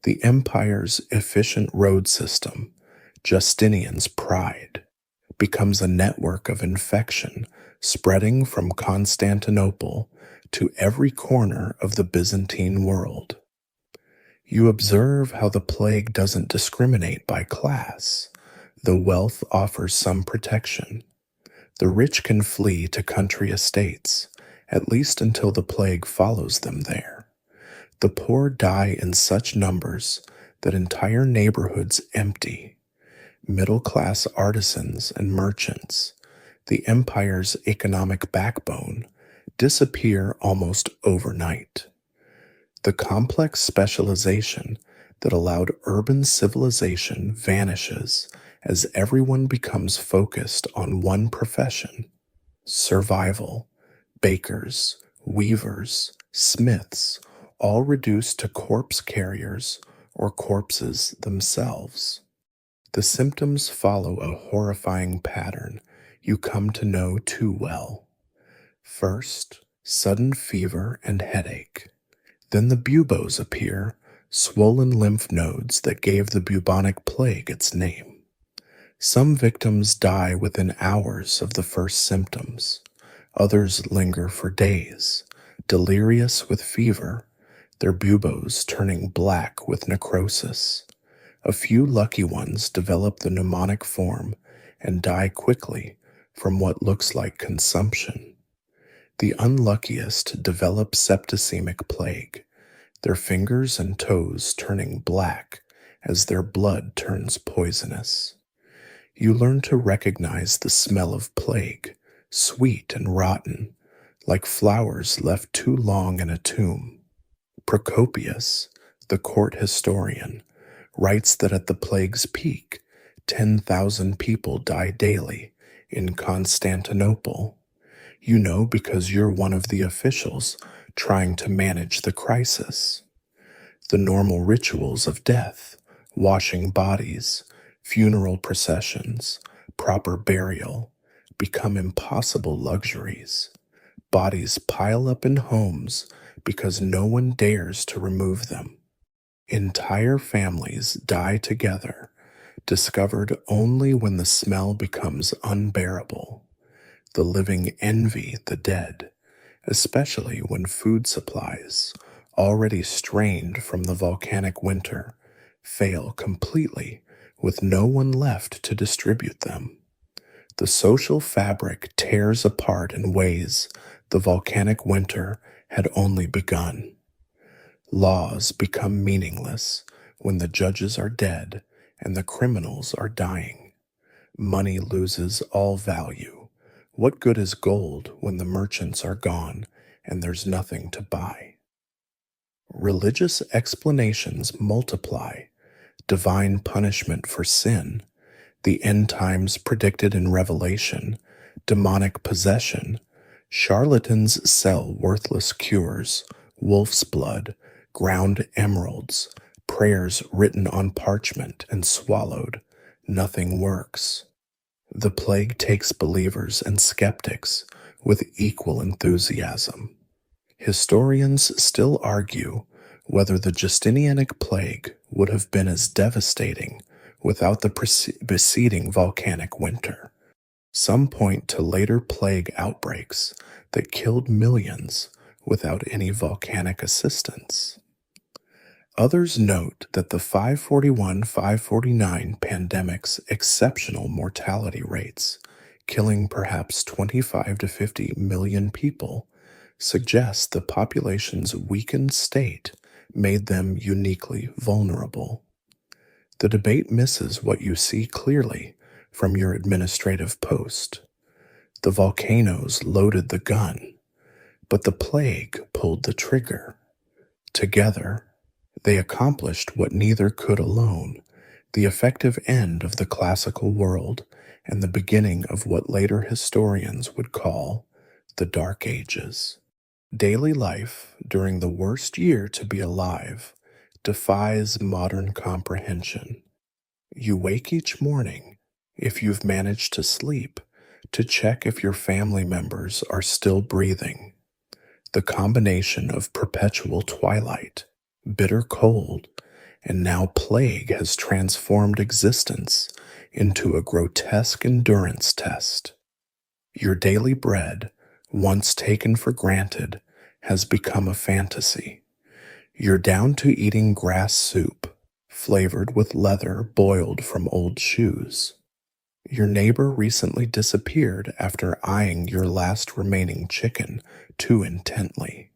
The empire's efficient road system, Justinian's pride, becomes a network of infection spreading from Constantinople to every corner of the Byzantine world. You observe how the plague doesn't discriminate by class, though wealth offers some protection. The rich can flee to country estates, at least until the plague follows them there. The poor die in such numbers that entire neighborhoods empty. Middle-class artisans and merchants, the empire's economic backbone, disappear almost overnight. The complex specialization that allowed urban civilization vanishes as everyone becomes focused on one profession: survival. Bakers, weavers, smiths, all reduced to corpse carriers or corpses themselves. The symptoms follow a horrifying pattern you come to know too well. First, sudden fever and headache. Then the buboes appear, swollen lymph nodes that gave the bubonic plague its name. Some victims die within hours of the first symptoms. Others linger for days, delirious with fever, their buboes turning black with necrosis. A few lucky ones develop the pneumonic form and die quickly from what looks like consumption. The unluckiest develop septicemic plague, their fingers and toes turning black as their blood turns poisonous. You learn to recognize the smell of plague, sweet and rotten, like flowers left too long in a tomb. Procopius, the court historian, writes that at the plague's peak, 10,000 people die daily in Constantinople. You know because you're one of the officials trying to manage the crisis. The normal rituals of death, washing bodies, funeral processions, proper burial, become impossible luxuries. Bodies pile up in homes because no one dares to remove them. Entire families die together, discovered only when the smell becomes unbearable. The living envy the dead, especially when food supplies, already strained from the volcanic winter, fail completely with no one left to distribute them. The social fabric tears apart in ways the volcanic winter had only begun. Laws become meaningless when the judges are dead and the criminals are dying. Money loses all value. What good is gold when the merchants are gone and there's nothing to buy? Religious explanations multiply: divine punishment for sin, the end times predicted in Revelation, demonic possession. Charlatans sell worthless cures, wolf's blood, ground emeralds, prayers written on parchment and swallowed. Nothing works. The plague takes believers and skeptics with equal enthusiasm. Historians still argue whether the Justinianic plague would have been as devastating without the preceding volcanic winter. Some point to later plague outbreaks that killed millions without any volcanic assistance. Others note that the 541-549 pandemic's exceptional mortality rates, killing perhaps 25 to 50 million people, suggest the population's weakened state made them uniquely vulnerable. The debate misses what you see clearly from your administrative post. The volcanoes loaded the gun, but the plague pulled the trigger. Together, they accomplished what neither could alone: the effective end of the classical world and the beginning of what later historians would call the Dark Ages. Daily life during the worst year to be alive defies modern comprehension. You wake each morning, if you've managed to sleep, to check if your family members are still breathing. The combination of perpetual twilight, bitter cold, and now plague has transformed existence into a grotesque endurance test. Your daily bread, once taken for granted, has become a fantasy. You're down to eating grass soup, flavored with leather boiled from old shoes. Your neighbor recently disappeared after eyeing your last remaining chicken too intently.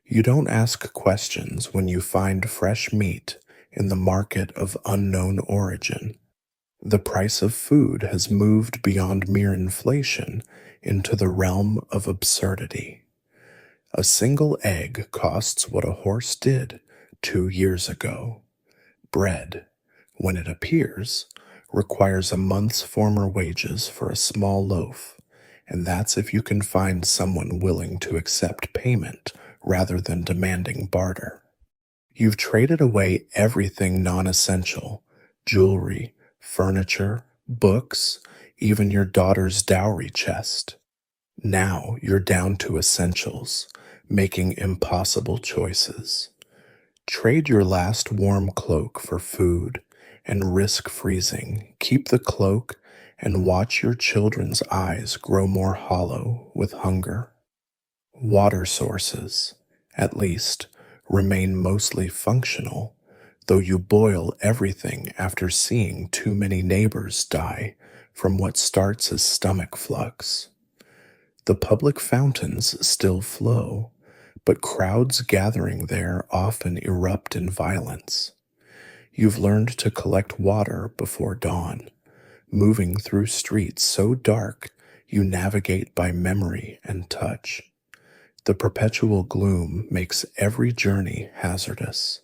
You don't ask questions when you find fresh meat in the market of unknown origin. The price of food has moved beyond mere inflation into the realm of absurdity. A single egg costs what a horse did 2 years ago. Bread, when it appears, requires a month's former wages for a small loaf, and that's if you can find someone willing to accept payment rather than demanding barter. You've traded away everything non-essential: jewelry, furniture, books, even your daughter's dowry chest. Now you're down to essentials, making impossible choices. Trade your last warm cloak for food and risk freezing. Keep the cloak and watch your children's eyes grow more hollow with hunger. Water sources, at least, remain mostly functional, though you boil everything after seeing too many neighbors die from what starts as stomach flux. The public fountains still flow, but crowds gathering there often erupt in violence. You've learned to collect water before dawn, moving through streets so dark you navigate by memory and touch. The perpetual gloom makes every journey hazardous.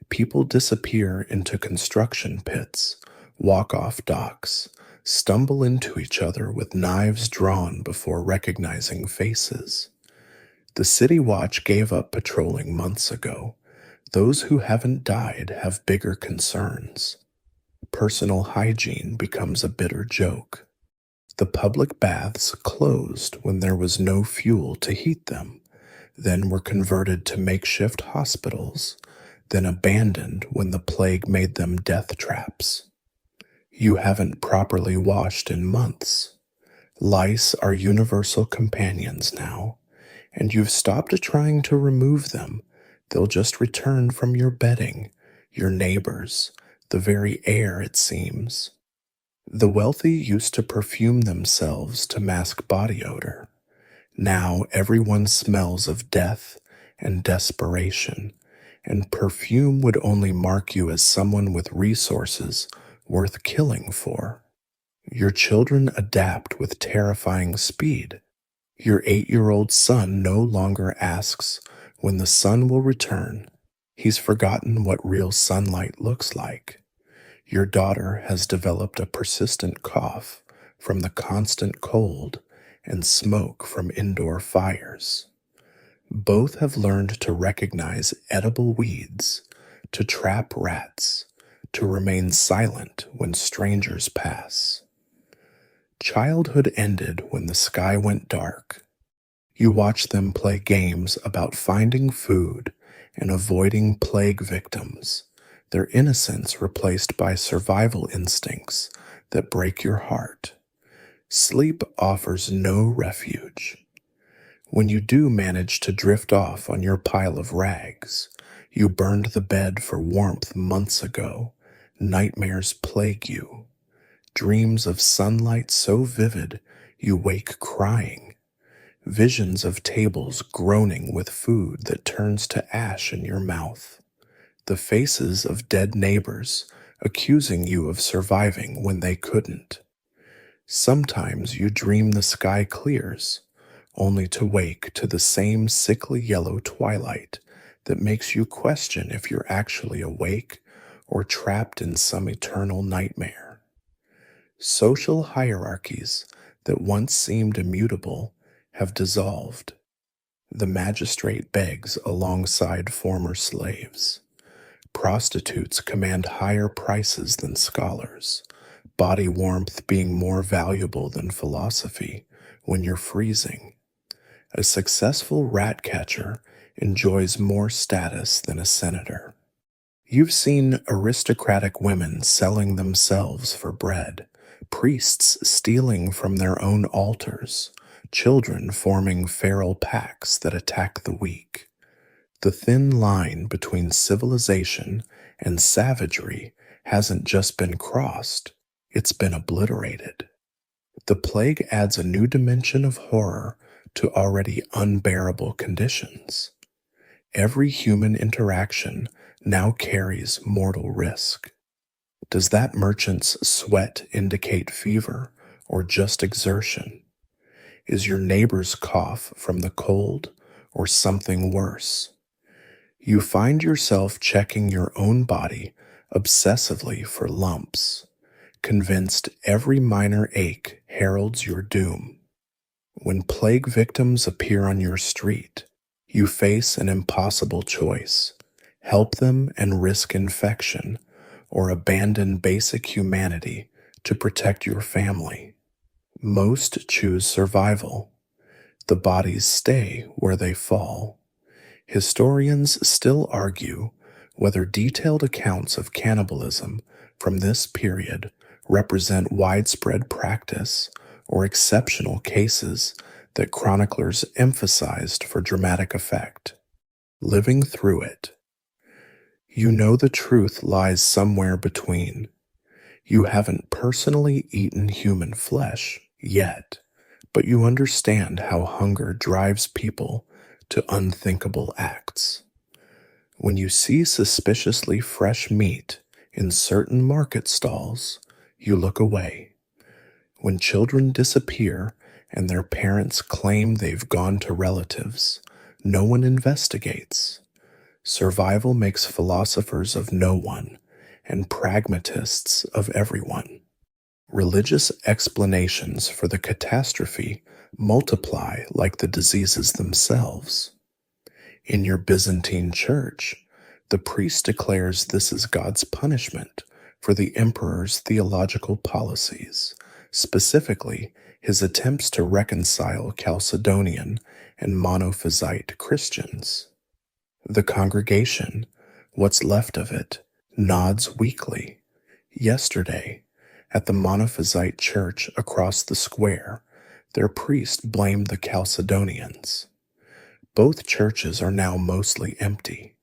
People disappear into construction pits, walk off docks, stumble into each other with knives drawn before recognizing faces. The City Watch gave up patrolling months ago. Those who haven't died have bigger concerns. Personal hygiene becomes a bitter joke. The public baths closed when there was no fuel to heat them, then were converted to makeshift hospitals, then abandoned when the plague made them death traps. You haven't properly washed in months. Lice are universal companions now, and you've stopped trying to remove them. They'll just return from your bedding, your neighbors, the very air, it seems. The wealthy used to perfume themselves to mask body odor. Now everyone smells of death and desperation, and perfume would only mark you as someone with resources worth killing for. Your children adapt with terrifying speed. Your 8-year-old son no longer asks when the sun will return. He's forgotten what real sunlight looks like. Your daughter has developed a persistent cough from the constant cold and smoke from indoor fires. Both have learned to recognize edible weeds, to trap rats, to remain silent when strangers pass. Childhood ended when the sky went dark. You watch them play games about finding food and avoiding plague victims, their innocence replaced by survival instincts that break your heart. Sleep offers no refuge. When you do manage to drift off on your pile of rags, you burned the bed for warmth months ago. Nightmares plague you. Dreams of sunlight so vivid you wake crying. Visions of tables groaning with food that turns to ash in your mouth. The faces of dead neighbors accusing you of surviving when they couldn't. Sometimes you dream the sky clears, only to wake to the same sickly yellow twilight that makes you question if you're actually awake or trapped in some eternal nightmare. Social hierarchies that once seemed immutable have dissolved. The magistrate begs alongside former slaves. Prostitutes command higher prices than scholars, body warmth being more valuable than philosophy when you're freezing. A successful rat catcher enjoys more status than a senator. You've seen aristocratic women selling themselves for bread, priests stealing from their own altars, children forming feral packs that attack the weak. The thin line between civilization and savagery hasn't just been crossed, it's been obliterated. The plague adds a new dimension of horror to already unbearable conditions. Every human interaction now carries mortal risk. Does that merchant's sweat indicate fever or just exertion? Is your neighbor's cough from the cold or something worse? You find yourself checking your own body obsessively for lumps, convinced every minor ache heralds your doom. When plague victims appear on your street, you face an impossible choice: help them and risk infection, or abandon basic humanity to protect your family. Most choose survival. The bodies stay where they fall. Historians still argue whether detailed accounts of cannibalism from this period represent widespread practice or exceptional cases that chroniclers emphasized for dramatic effect. Living through it, you know the truth lies somewhere between. You haven't personally eaten human flesh yet, but you understand how hunger drives people to unthinkable acts. When you see suspiciously fresh meat in certain market stalls, you look away. When children disappear and their parents claim they've gone to relatives, no one investigates. Survival makes philosophers of no one and pragmatists of everyone. Religious explanations for the catastrophe multiply like the diseases themselves. In your Byzantine church, the priest declares this is God's punishment for the emperor's theological policies, specifically his attempts to reconcile Chalcedonian and Monophysite Christians. The congregation, what's left of it, nods weakly. Yesterday, at the Monophysite church across the square, their priest blamed the Chalcedonians. Both churches are now mostly empty,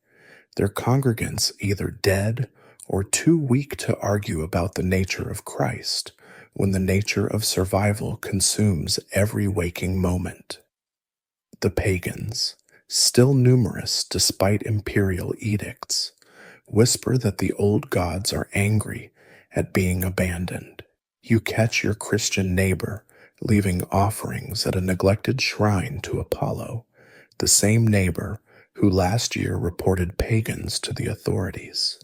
their congregants either dead or too weak to argue about the nature of Christ when the nature of survival consumes every waking moment. The pagans, still numerous despite imperial edicts, whisper that the old gods are angry at being abandoned. You catch your Christian neighbor leaving offerings at a neglected shrine to Apollo, the same neighbor who last year reported pagans to the authorities.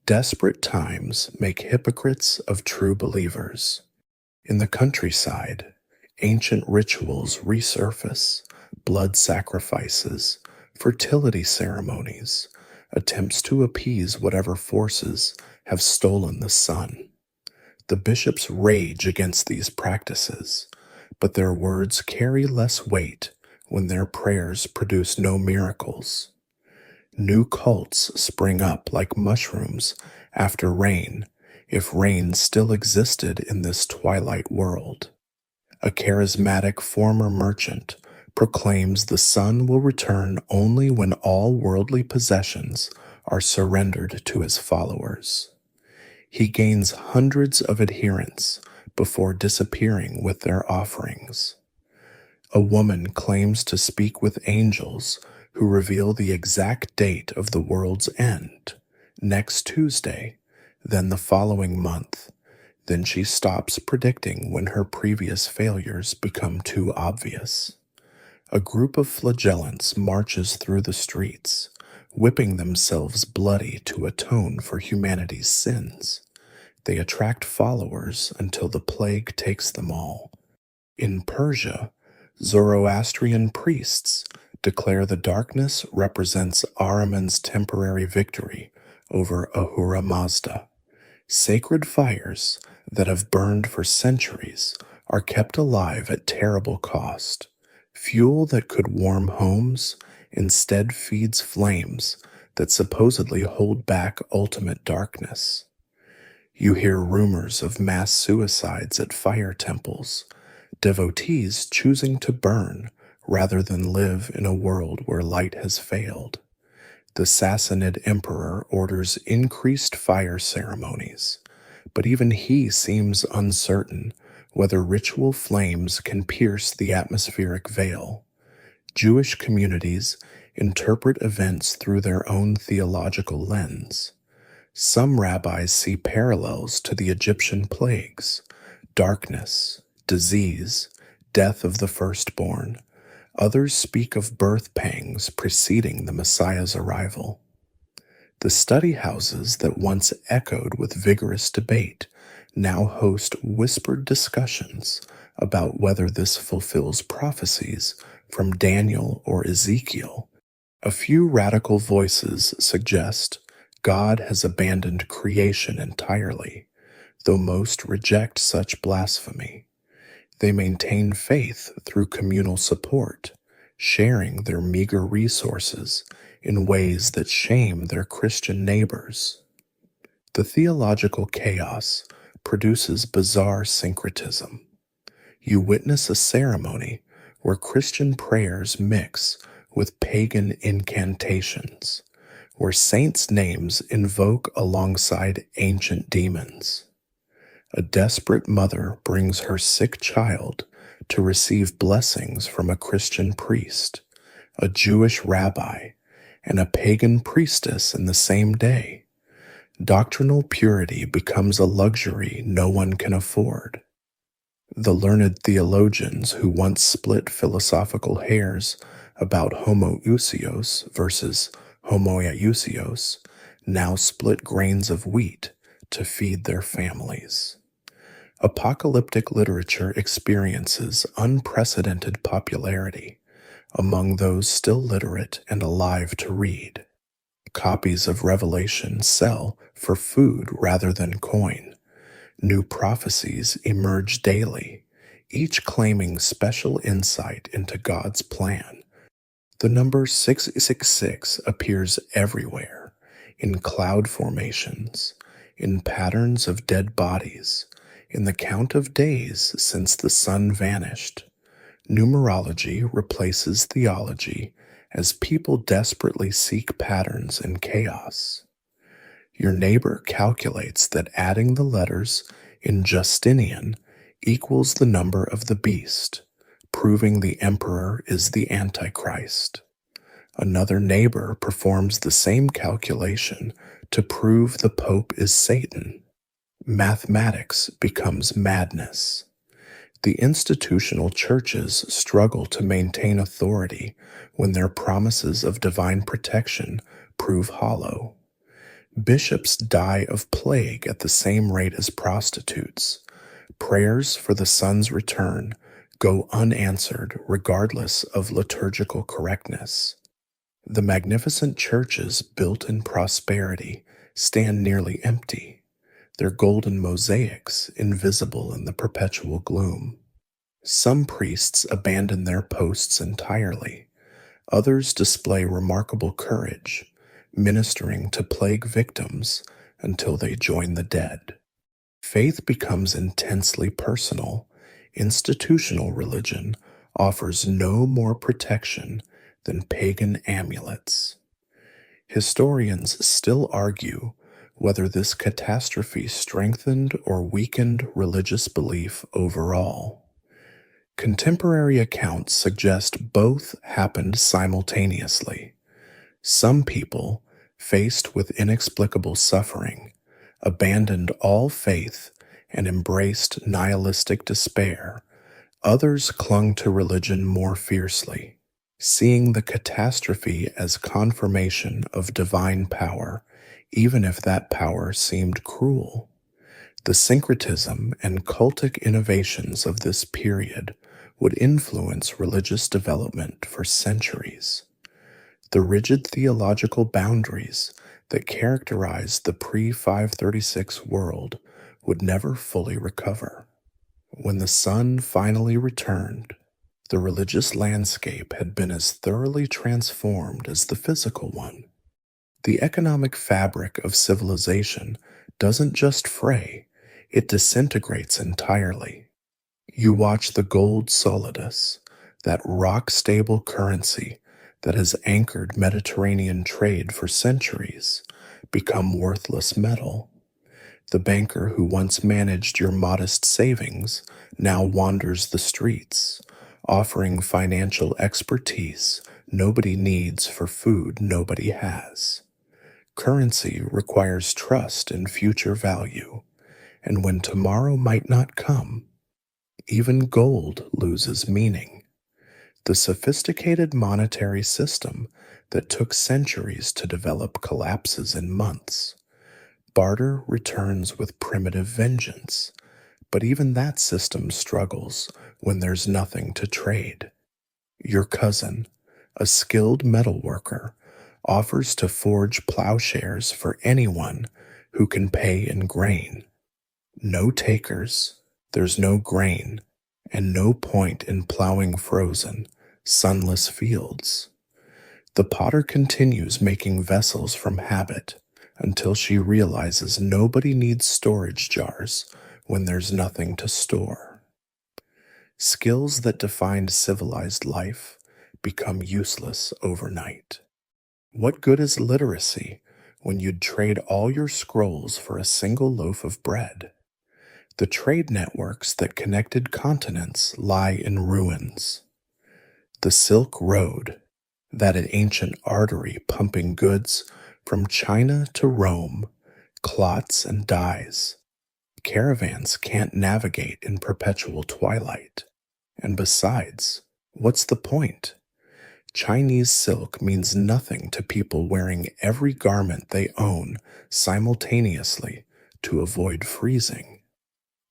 Desperate times make hypocrites of true believers. In the countryside, ancient rituals resurface: blood sacrifices, fertility ceremonies, attempts to appease whatever forces have stolen the sun. The bishops rage against these practices, but their words carry less weight when their prayers produce no miracles. New cults spring up like mushrooms after rain, if rain still existed in this twilight world. A charismatic former merchant proclaims the sun will return only when all worldly possessions are surrendered to his followers. He gains hundreds of adherents before disappearing with their offerings. A woman claims to speak with angels who reveal the exact date of the world's end, next Tuesday, then the following month. Then she stops predicting when her previous failures become too obvious. A group of flagellants marches through the streets, whipping themselves bloody to atone for humanity's sins. They attract followers until the plague takes them all. In Persia, Zoroastrian priests declare the darkness represents Ahriman's temporary victory over Ahura Mazda. Sacred fires that have burned for centuries are kept alive at terrible cost. Fuel that could warm homes instead feeds flames that supposedly hold back ultimate darkness. You hear rumors of mass suicides at fire temples, devotees choosing to burn rather than live in a world where light has failed. The Sassanid emperor orders increased fire ceremonies, but even he seems uncertain whether ritual flames can pierce the atmospheric veil. Jewish communities interpret events through their own theological lens. Some rabbis see parallels to the Egyptian plagues: darkness, disease, death of the firstborn. Others speak of birth pangs preceding the Messiah's arrival. The study houses that once echoed with vigorous debate now host whispered discussions about whether this fulfills prophecies from Daniel or Ezekiel. A few radical voices suggest God has abandoned creation entirely, though most reject such blasphemy. They maintain faith through communal support, sharing their meager resources in ways that shame their Christian neighbors. The theological chaos produces bizarre syncretism. You witness a ceremony where Christian prayers mix with pagan incantations, where saints' names invoke alongside ancient demons. A desperate mother brings her sick child to receive blessings from a Christian priest, a Jewish rabbi, and a pagan priestess in the same day. Doctrinal purity becomes a luxury no one can afford. The learned theologians who once split philosophical hairs about homoousios versus homoiousios now split grains of wheat to feed their families. Apocalyptic literature experiences unprecedented popularity among those still literate and alive to read. Copies of Revelation sell for food rather than coin. New prophecies emerge daily, each claiming special insight into God's plan. The number 666 appears everywhere, in cloud formations, in patterns of dead bodies, in the count of days since the sun vanished. Numerology replaces theology as people desperately seek patterns in chaos. Your neighbor calculates that adding the letters in Justinian equals the number of the beast, proving the emperor is the Antichrist. Another neighbor performs the same calculation to prove the Pope is Satan. Mathematics becomes madness. The institutional churches struggle to maintain authority when their promises of divine protection prove hollow. Bishops die of plague at the same rate as prostitutes. Prayers for the sun's return go unanswered regardless of liturgical correctness. The magnificent churches built in prosperity stand nearly empty, their golden mosaics invisible in the perpetual gloom. Some priests abandon their posts entirely. Others display remarkable courage, ministering to plague victims until they join the dead. Faith becomes intensely personal. Institutional religion offers no more protection than pagan amulets. Historians still argue whether this catastrophe strengthened or weakened religious belief overall. Contemporary accounts suggest both happened simultaneously. Some people, faced with inexplicable suffering, abandoned all faith and embraced nihilistic despair. Others clung to religion more fiercely, seeing the catastrophe as confirmation of divine power, even if that power seemed cruel. The syncretism and cultic innovations of this period would influence religious development for centuries. The rigid theological boundaries that characterized the pre-536 world would never fully recover. When the sun finally returned, the religious landscape had been as thoroughly transformed as the physical one. The economic fabric of civilization doesn't just fray, it disintegrates entirely. You watch the gold solidus, that rock-stable currency that has anchored Mediterranean trade for centuries, become worthless metal. The banker who once managed your modest savings now wanders the streets, offering financial expertise nobody needs for food nobody has. Currency requires trust in future value, and when tomorrow might not come, even gold loses meaning. The sophisticated monetary system that took centuries to develop collapses in months. Barter returns with primitive vengeance, but even that system struggles when there's nothing to trade. Your cousin, a skilled metalworker, offers to forge plowshares for anyone who can pay in grain. No takers, there's no grain, and no point in plowing frozen, sunless fields. The potter continues making vessels from habit until she realizes nobody needs storage jars when there's nothing to store. Skills that defined civilized life become useless overnight. What good is literacy when you'd trade all your scrolls for a single loaf of bread? The trade networks that connected continents lie in ruins. The Silk Road, that ancient artery pumping goods from China to Rome, clots and dies. Caravans can't navigate in perpetual twilight. And besides, what's the point? Chinese silk means nothing to people wearing every garment they own simultaneously to avoid freezing.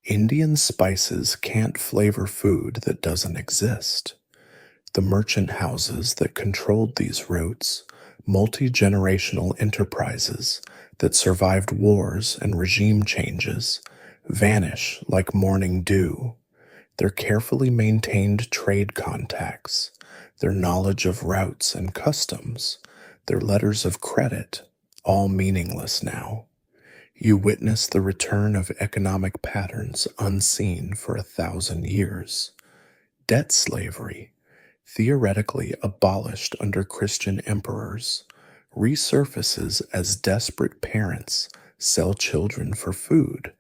Indian spices can't flavor food that doesn't exist. The merchant houses that controlled these routes, multi-generational enterprises that survived wars and regime changes, vanish like morning dew. Their carefully maintained trade contacts, their knowledge of routes and customs, their letters of credit, all meaningless now. You witness the return of economic patterns unseen for 1,000 years. Debt slavery, theoretically abolished under Christian emperors, resurfaces as desperate parents sell children for food.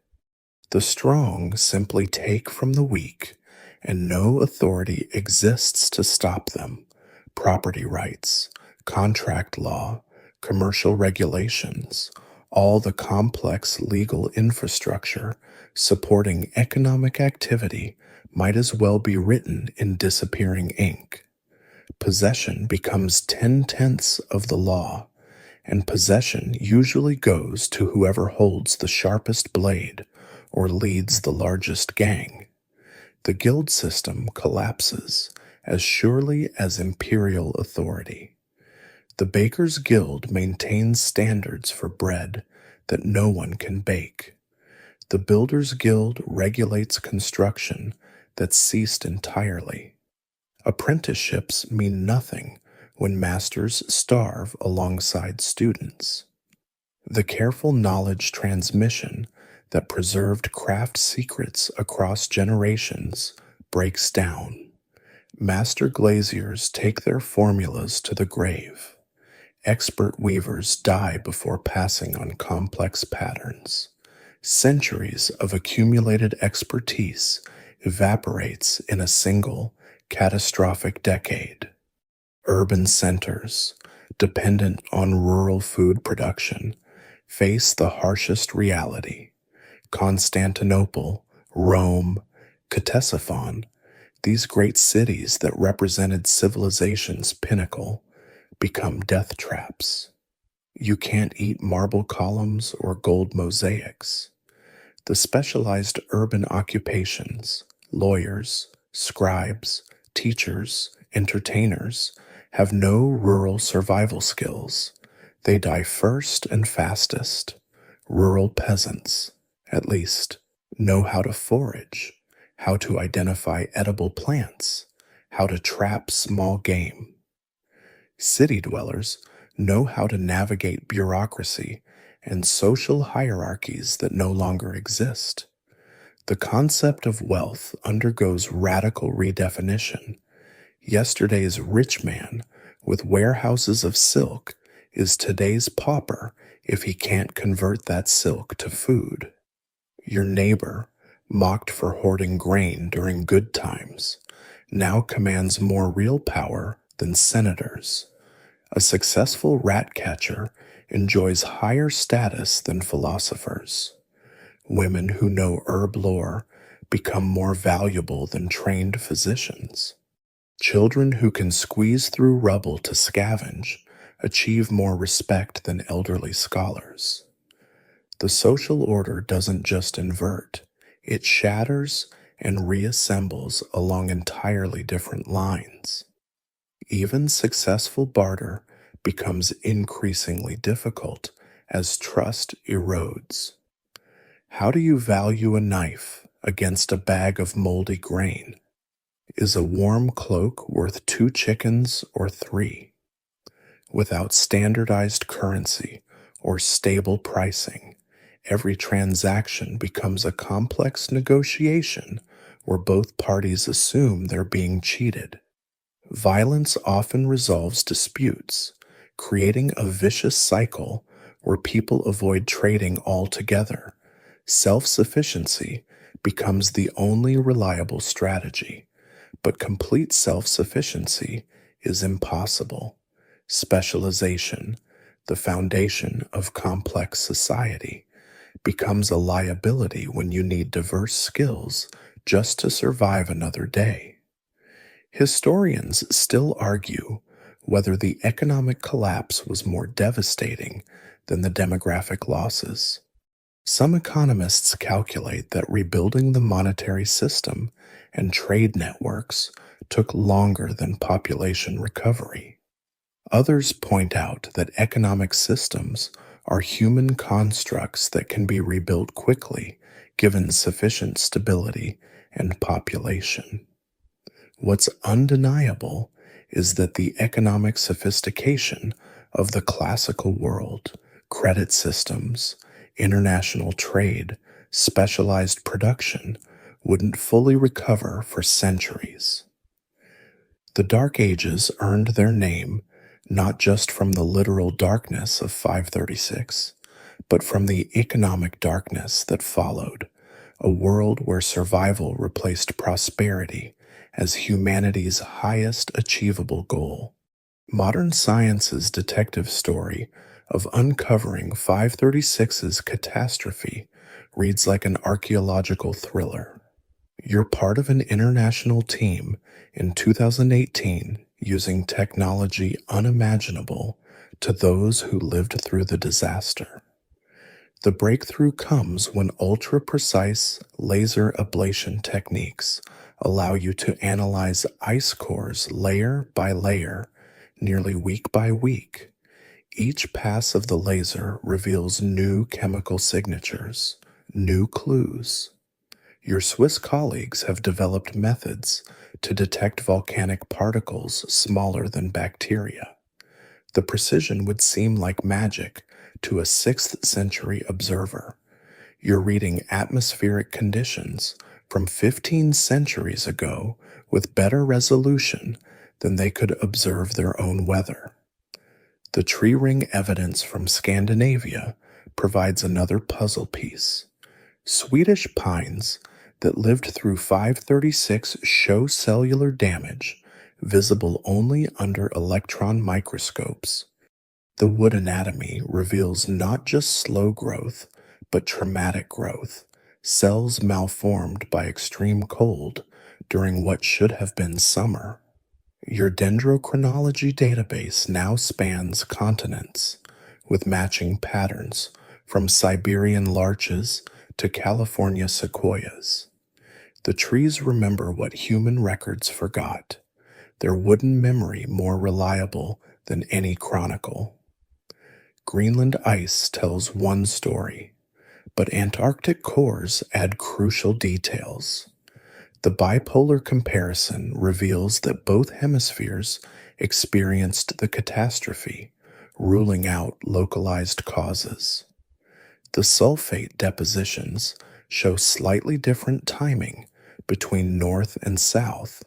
The strong simply take from the weak, and no authority exists to stop them. Property rights, contract law, commercial regulations, all the complex legal infrastructure supporting economic activity might as well be written in disappearing ink. Possession becomes 10/10ths of the law, and possession usually goes to whoever holds the sharpest blade or leads the largest gang. The guild system collapses as surely as imperial authority. The baker's guild maintains standards for bread that no one can bake. The builder's guild regulates construction that ceased entirely. Apprenticeships mean nothing when masters starve alongside students. The careful knowledge transmission that preserved craft secrets across generations breaks down. Master glaziers take their formulas to the grave. Expert weavers die before passing on complex patterns. Centuries of accumulated expertise evaporates in a single, catastrophic decade. Urban centers, dependent on rural food production, face the harshest reality. Constantinople, Rome, Ctesiphon, these great cities that represented civilization's pinnacle, become death traps. You can't eat marble columns or gold mosaics. The specialized urban occupations, lawyers, scribes, teachers, entertainers, have no rural survival skills. They die first and fastest. Rural peasants, at least, know how to forage, how to identify edible plants, how to trap small game. City dwellers know how to navigate bureaucracy and social hierarchies that no longer exist. The concept of wealth undergoes radical redefinition. Yesterday's rich man with warehouses of silk is today's pauper if he can't convert that silk to food. Your neighbor, mocked for hoarding grain during good times, now commands more real power than senators. A successful rat catcher enjoys higher status than philosophers. Women who know herb lore become more valuable than trained physicians. Children who can squeeze through rubble to scavenge achieve more respect than elderly scholars. The social order doesn't just invert, it shatters and reassembles along entirely different lines. Even successful barter becomes increasingly difficult as trust erodes. How do you value a knife against a bag of moldy grain? Is a warm cloak worth 2 chickens or 3? Without standardized currency or stable pricing, every transaction becomes a complex negotiation where both parties assume they're being cheated. Violence often resolves disputes, creating a vicious cycle where people avoid trading altogether. Self-sufficiency becomes the only reliable strategy, but complete self-sufficiency is impossible. Specialization, the foundation of complex society, becomes a liability when you need diverse skills just to survive another day. Historians still argue whether the economic collapse was more devastating than the demographic losses. Some economists calculate that rebuilding the monetary system and trade networks took longer than population recovery. Others point out that economic systems are human constructs that can be rebuilt quickly given sufficient stability and population. What's undeniable is that the economic sophistication of the classical world, credit systems, international trade, specialized production, wouldn't fully recover for centuries. The Dark Ages earned their name not just from the literal darkness of 536, but from the economic darkness that followed, a world where survival replaced prosperity as humanity's highest achievable goal. Modern science's detective story of uncovering 536's catastrophe reads like an archaeological thriller. You're part of an international team in 2018 using technology unimaginable to those who lived through the disaster. The breakthrough comes when ultra-precise laser ablation techniques allow you to analyze ice cores layer by layer, nearly week by week. Each pass of the laser reveals new chemical signatures, new clues. Your Swiss colleagues have developed methods to detect volcanic particles smaller than bacteria. The precision would seem like magic to a 6th century observer. You're reading atmospheric conditions from 15 centuries ago with better resolution than they could observe their own weather. The tree ring evidence from Scandinavia provides another puzzle piece. Swedish pines that lived through 536 show cellular damage visible only under electron microscopes. The wood anatomy reveals not just slow growth, but traumatic growth, cells malformed by extreme cold during what should have been summer. Your dendrochronology database now spans continents, with matching patterns from Siberian larches to California sequoias. The trees remember what human records forgot, their wooden memory more reliable than any chronicle. Greenland ice tells one story, but Antarctic cores add crucial details. The bipolar comparison reveals that both hemispheres experienced the catastrophe, ruling out localized causes. The sulfate depositions show slightly different timing between north and south,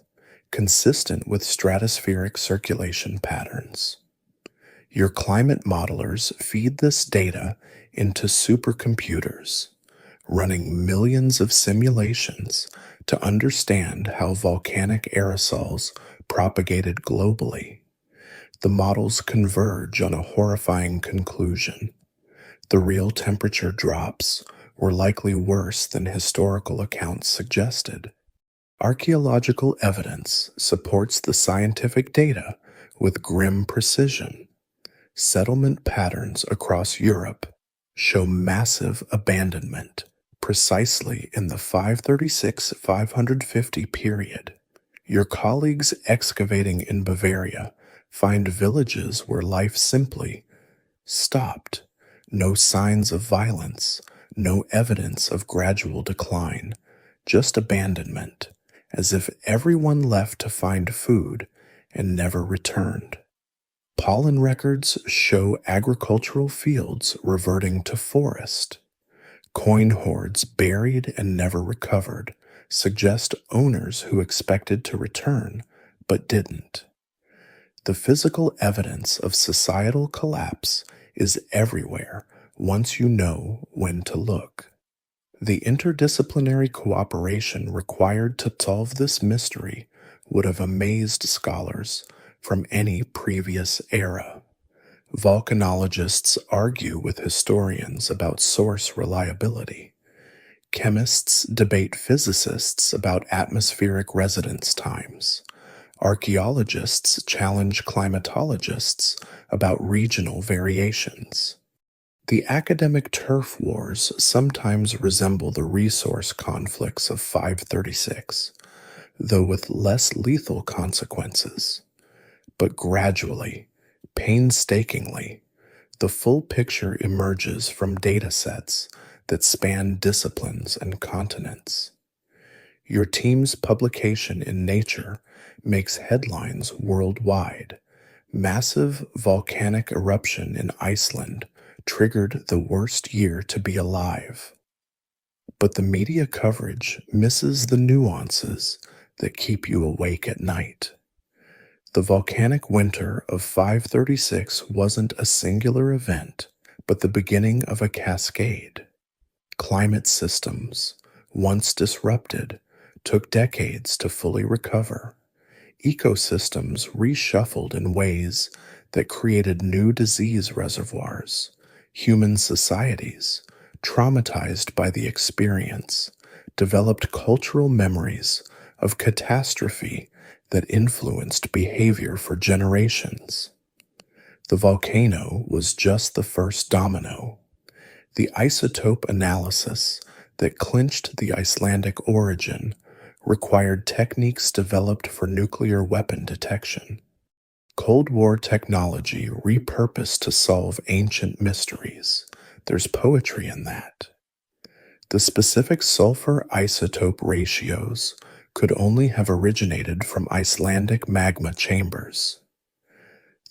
consistent with stratospheric circulation patterns. Your climate modelers feed this data into supercomputers, running millions of simulations to understand how volcanic aerosols propagated globally. The models converge on a horrifying conclusion. The real temperature drops were likely worse than historical accounts suggested. Archaeological evidence supports the scientific data with grim precision. Settlement patterns across Europe show massive abandonment precisely in the 536-550 period. Your colleagues excavating in Bavaria find villages where life simply stopped. No signs of violence, no evidence of gradual decline, just abandonment, as if everyone left to find food and never returned. Pollen records show agricultural fields reverting to forest. Coin hoards buried and never recovered suggest owners who expected to return but didn't. The physical evidence of societal collapse is everywhere once you know when to look. The interdisciplinary cooperation required to solve this mystery would have amazed scholars from any previous era. Volcanologists argue with historians about source reliability. Chemists debate physicists about atmospheric residence times. Archaeologists challenge climatologists about regional variations. The academic turf wars sometimes resemble the resource conflicts of 536, though with less lethal consequences. But gradually, painstakingly, the full picture emerges from data sets that span disciplines and continents. Your team's publication in Nature makes headlines worldwide. Massive volcanic eruption in Iceland triggered the worst year to be alive. But the media coverage misses the nuances that keep you awake at night. The volcanic winter of 536 wasn't a singular event, but the beginning of a cascade. Climate systems, once disrupted, took decades to fully recover. Ecosystems reshuffled in ways that created new disease reservoirs. Human societies, traumatized by the experience, developed cultural memories of catastrophe that influenced behavior for generations. The volcano was just the first domino. The isotope analysis that clinched the Icelandic origin required techniques developed for nuclear weapon detection. Cold War technology repurposed to solve ancient mysteries. There's poetry in that. The specific sulfur isotope ratios could only have originated from Icelandic magma chambers.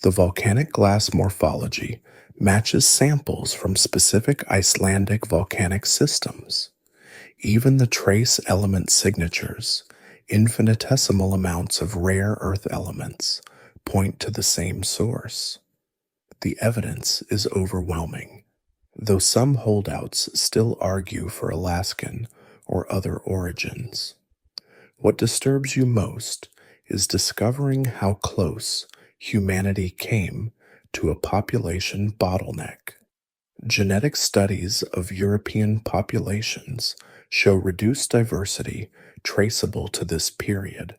The volcanic glass morphology matches samples from specific Icelandic volcanic systems. Even the trace element signatures, infinitesimal amounts of rare earth elements, point to the same source. The evidence is overwhelming, though some holdouts still argue for Alaskan or other origins. What disturbs you most is discovering how close humanity came to a population bottleneck. Genetic studies of European populations show reduced diversity traceable to this period.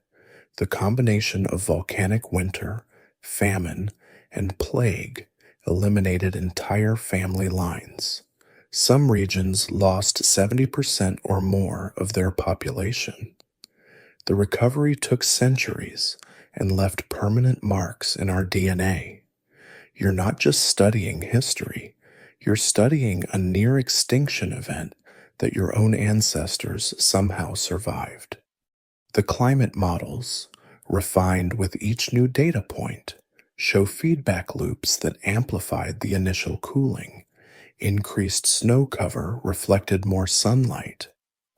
The combination of volcanic winter, famine, and plague eliminated entire family lines. Some regions lost 70% or more of their population. The recovery took centuries and left permanent marks in our DNA. You're not just studying history, you're studying a near extinction event that your own ancestors somehow survived. The climate models, refined with each new data point, show feedback loops that amplified the initial cooling. Increased snow cover reflected more sunlight.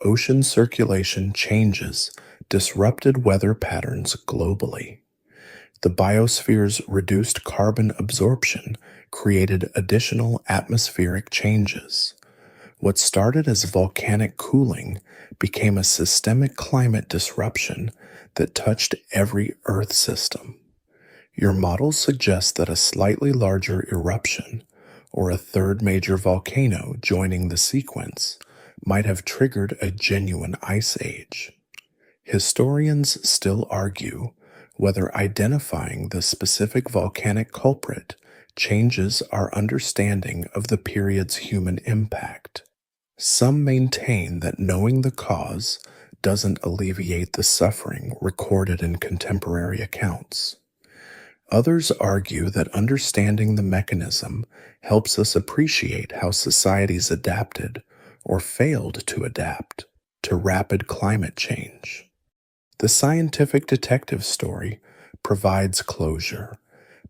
Ocean circulation changes disrupted weather patterns globally. The biosphere's reduced carbon absorption created additional atmospheric changes. What started as volcanic cooling became a systemic climate disruption that touched every Earth system. Your models suggest that a slightly larger eruption, or a third major volcano joining the sequence, might have triggered a genuine ice age. Historians still argue whether identifying the specific volcanic culprit changes our understanding of the period's human impact. Some maintain that knowing the cause doesn't alleviate the suffering recorded in contemporary accounts. Others argue that understanding the mechanism helps us appreciate how societies adapted or failed to adapt to rapid climate change. The scientific detective story provides closure,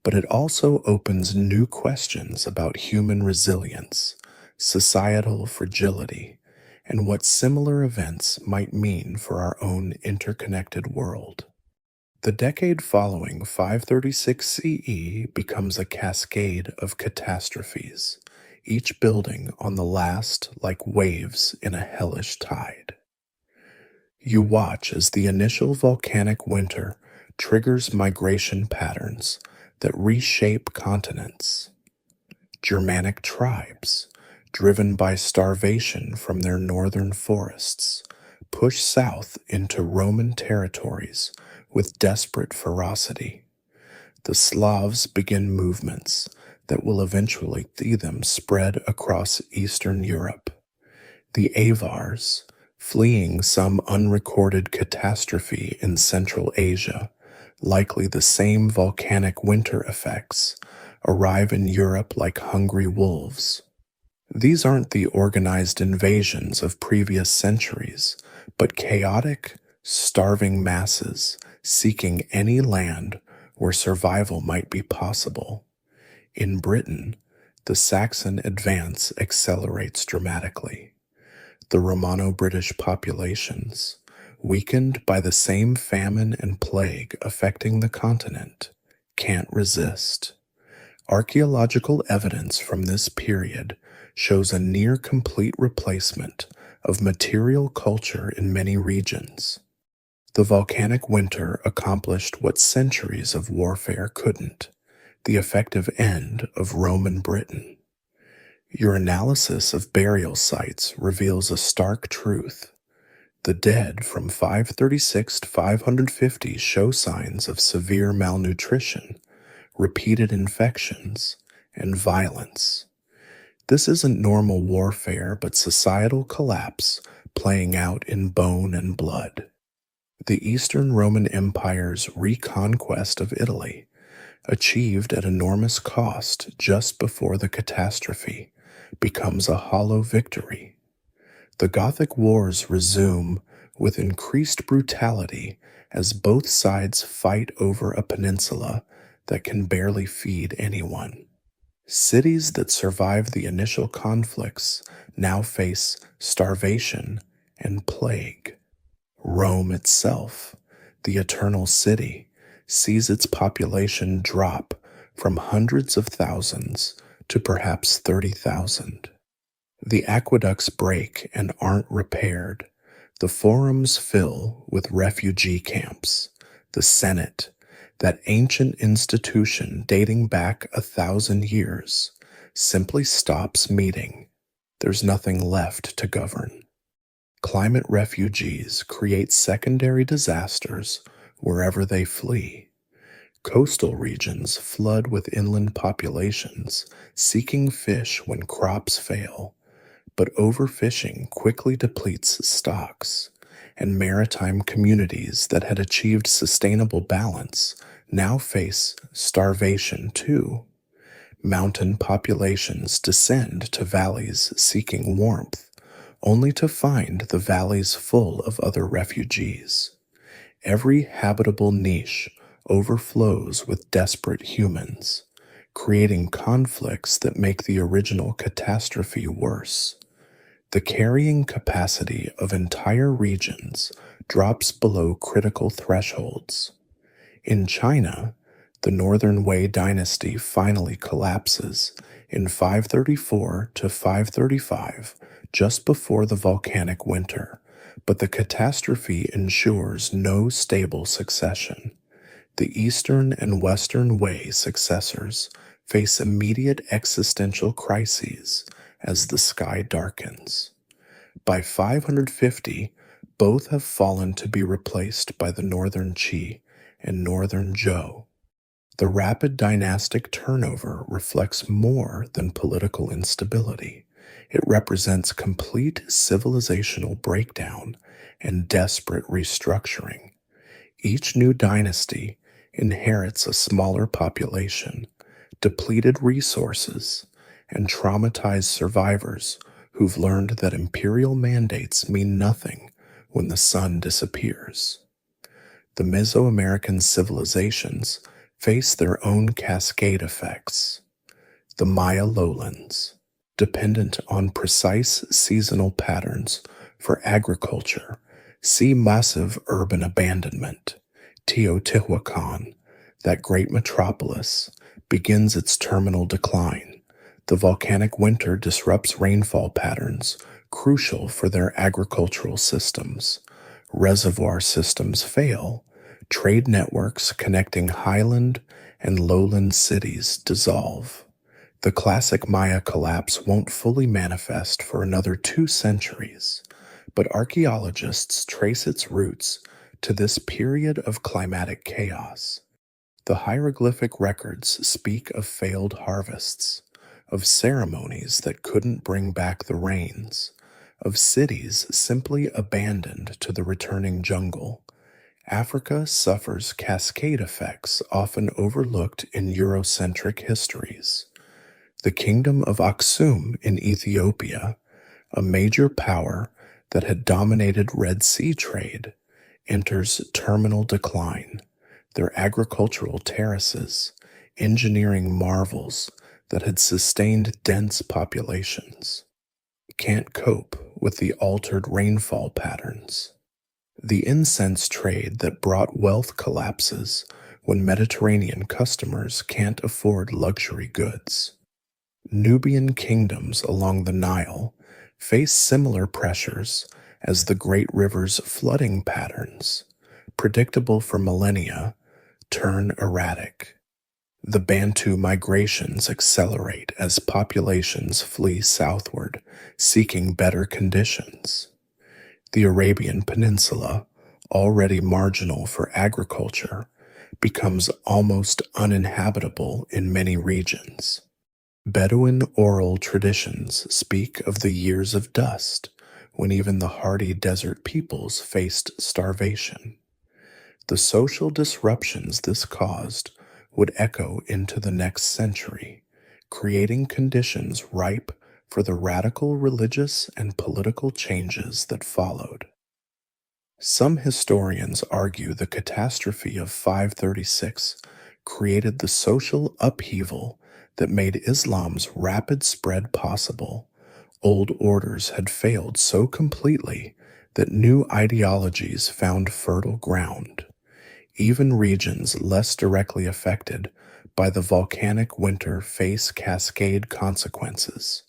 but it also opens new questions about human resilience, societal fragility, and what similar events might mean for our own interconnected world. The decade following 536 CE becomes a cascade of catastrophes, each building on the last like waves in a hellish tide. You watch as the initial volcanic winter triggers migration patterns that reshape continents. Germanic tribes, driven by starvation from their northern forests, push south into Roman territories with desperate ferocity. The Slavs begin movements that will eventually see them spread across Eastern Europe. The Avars, fleeing some unrecorded catastrophe in Central Asia, likely the same volcanic winter effects, arrive in Europe like hungry wolves. These aren't the organized invasions of previous centuries, but chaotic, starving masses seeking any land where survival might be possible. In Britain, the Saxon advance accelerates dramatically. The Romano-British populations, weakened by the same famine and plague affecting the continent, can't resist. Archaeological evidence from this period shows a near complete replacement of material culture in many regions. The volcanic winter accomplished what centuries of warfare couldn't: the effective end of Roman Britain. Your analysis of burial sites reveals a stark truth. The dead from 536 to 550 show signs of severe malnutrition, repeated infections, and violence. This isn't normal warfare, but societal collapse playing out in bone and blood. The Eastern Roman Empire's reconquest of Italy, achieved at enormous cost just before the catastrophe, becomes a hollow victory. The Gothic Wars resume with increased brutality as both sides fight over a peninsula that can barely feed anyone. Cities that survived the initial conflicts now face starvation and plague. Rome itself, the eternal city, sees its population drop from hundreds of thousands to perhaps 30,000. The aqueducts break and aren't repaired. The forums fill with refugee camps. The Senate, that ancient institution dating back 1,000 years, simply stops meeting. There's nothing left to govern. Climate refugees create secondary disasters wherever they flee. Coastal regions flood with inland populations seeking fish when crops fail, but overfishing quickly depletes stocks, and maritime communities that had achieved sustainable balance now face starvation too. Mountain populations descend to valleys seeking warmth, only to find the valleys full of other refugees. Every habitable niche overflows with desperate humans, creating conflicts that make the original catastrophe worse. The carrying capacity of entire regions drops below critical thresholds. In China, the Northern Wei dynasty finally collapses in 534 to 535, just before the volcanic winter, but the catastrophe ensures no stable succession. The Eastern and Western Wei successors face immediate existential crises as the sky darkens. By 550, both have fallen to be replaced by the Northern Qi and Northern Zhou. The rapid dynastic turnover reflects more than political instability. It represents complete civilizational breakdown and desperate restructuring. Each new dynasty inherits a smaller population, depleted resources, and traumatized survivors who've learned that imperial mandates mean nothing when the sun disappears. The Mesoamerican civilizations face their own cascade effects. The Maya lowlands, dependent on precise seasonal patterns for agriculture, see massive urban abandonment. Teotihuacan, that great metropolis, begins its terminal decline. The volcanic winter disrupts rainfall patterns crucial for their agricultural systems. Reservoir systems fail. Trade networks connecting highland and lowland cities dissolve. The classic Maya collapse won't fully manifest for another 2 centuries, but archaeologists trace its roots to this period of climatic chaos. The hieroglyphic records speak of failed harvests, of ceremonies that couldn't bring back the rains, of cities simply abandoned to the returning jungle. Africa suffers cascade effects often overlooked in Eurocentric histories. The kingdom of Aksum in Ethiopia, a major power that had dominated Red Sea trade, enters terminal decline. Their agricultural terraces, engineering marvels that had sustained dense populations, can't cope with the altered rainfall patterns. The incense trade that brought wealth collapses when Mediterranean customers can't afford luxury goods. Nubian kingdoms along the Nile face similar pressures as the great river's flooding patterns, predictable for millennia, turn erratic. The Bantu migrations accelerate as populations flee southward, seeking better conditions. The Arabian Peninsula, already marginal for agriculture, becomes almost uninhabitable in many regions. Bedouin oral traditions speak of the years of dust when even the hardy desert peoples faced starvation. The social disruptions this caused would echo into the next century, creating conditions ripe for the radical religious and political changes that followed. Some historians argue the catastrophe of 536 created the social upheaval that made Islam's rapid spread possible. Old orders had failed so completely that new ideologies found fertile ground. Even regions less directly affected by the volcanic winter face cascade consequences.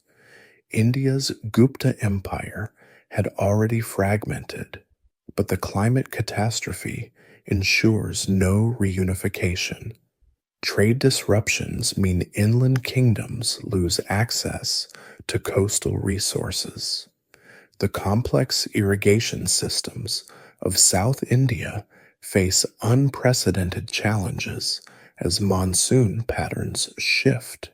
India's Gupta Empire had already fragmented, but the climate catastrophe ensures no reunification. Trade disruptions mean inland kingdoms lose access to coastal resources. The complex irrigation systems of South India face unprecedented challenges as monsoon patterns shift.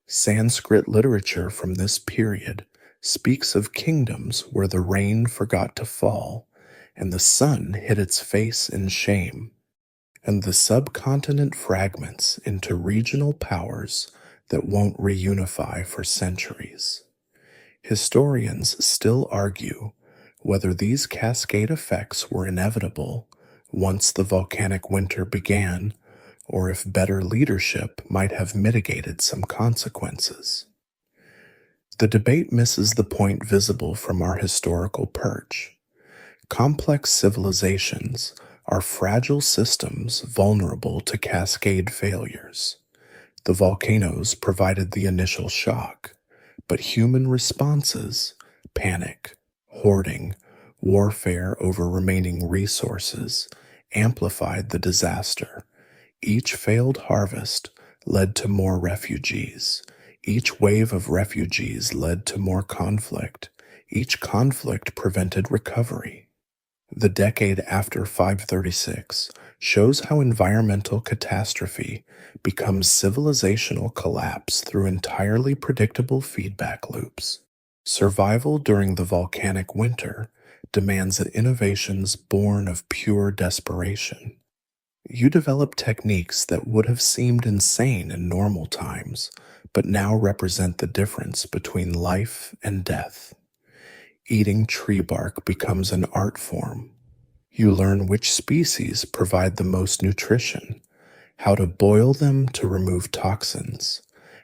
Sanskrit literature from this period speaks of kingdoms where the rain forgot to fall and the sun hid its face in shame, and the subcontinent fragments into regional powers that won't reunify for centuries. Historians still argue whether these cascade effects were inevitable once the volcanic winter began, or if better leadership might have mitigated some consequences. The debate misses the point visible from our historical perch. Complex civilizations are fragile systems vulnerable to cascade failures. The volcanoes provided the initial shock, but human responses, panic, hoarding, warfare over remaining resources, amplified the disaster. Each failed harvest led to more refugees. Each wave of refugees led to more conflict. Each conflict prevented recovery. The decade after 536 shows how environmental catastrophe becomes civilizational collapse through entirely predictable feedback loops. Survival during the volcanic winter demands innovations born of pure desperation. You develop techniques that would have seemed insane in normal times, but now represent the difference between life and death. Eating tree bark becomes an art form. You learn which species provide the most nutrition, how to boil them to remove toxins,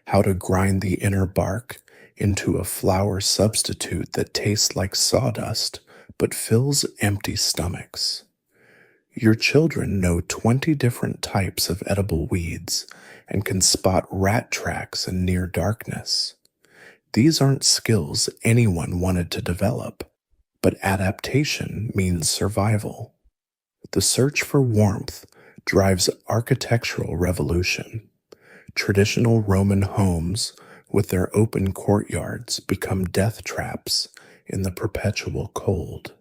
how to grind the inner bark into a flour substitute that tastes like sawdust but fills empty stomachs. Your children know 20 different types of edible weeds and can spot rat tracks in near darkness. These aren't skills anyone wanted to develop, but adaptation means survival. The search for warmth drives architectural revolution. Traditional Roman homes with their open courtyards become death traps in the perpetual cold.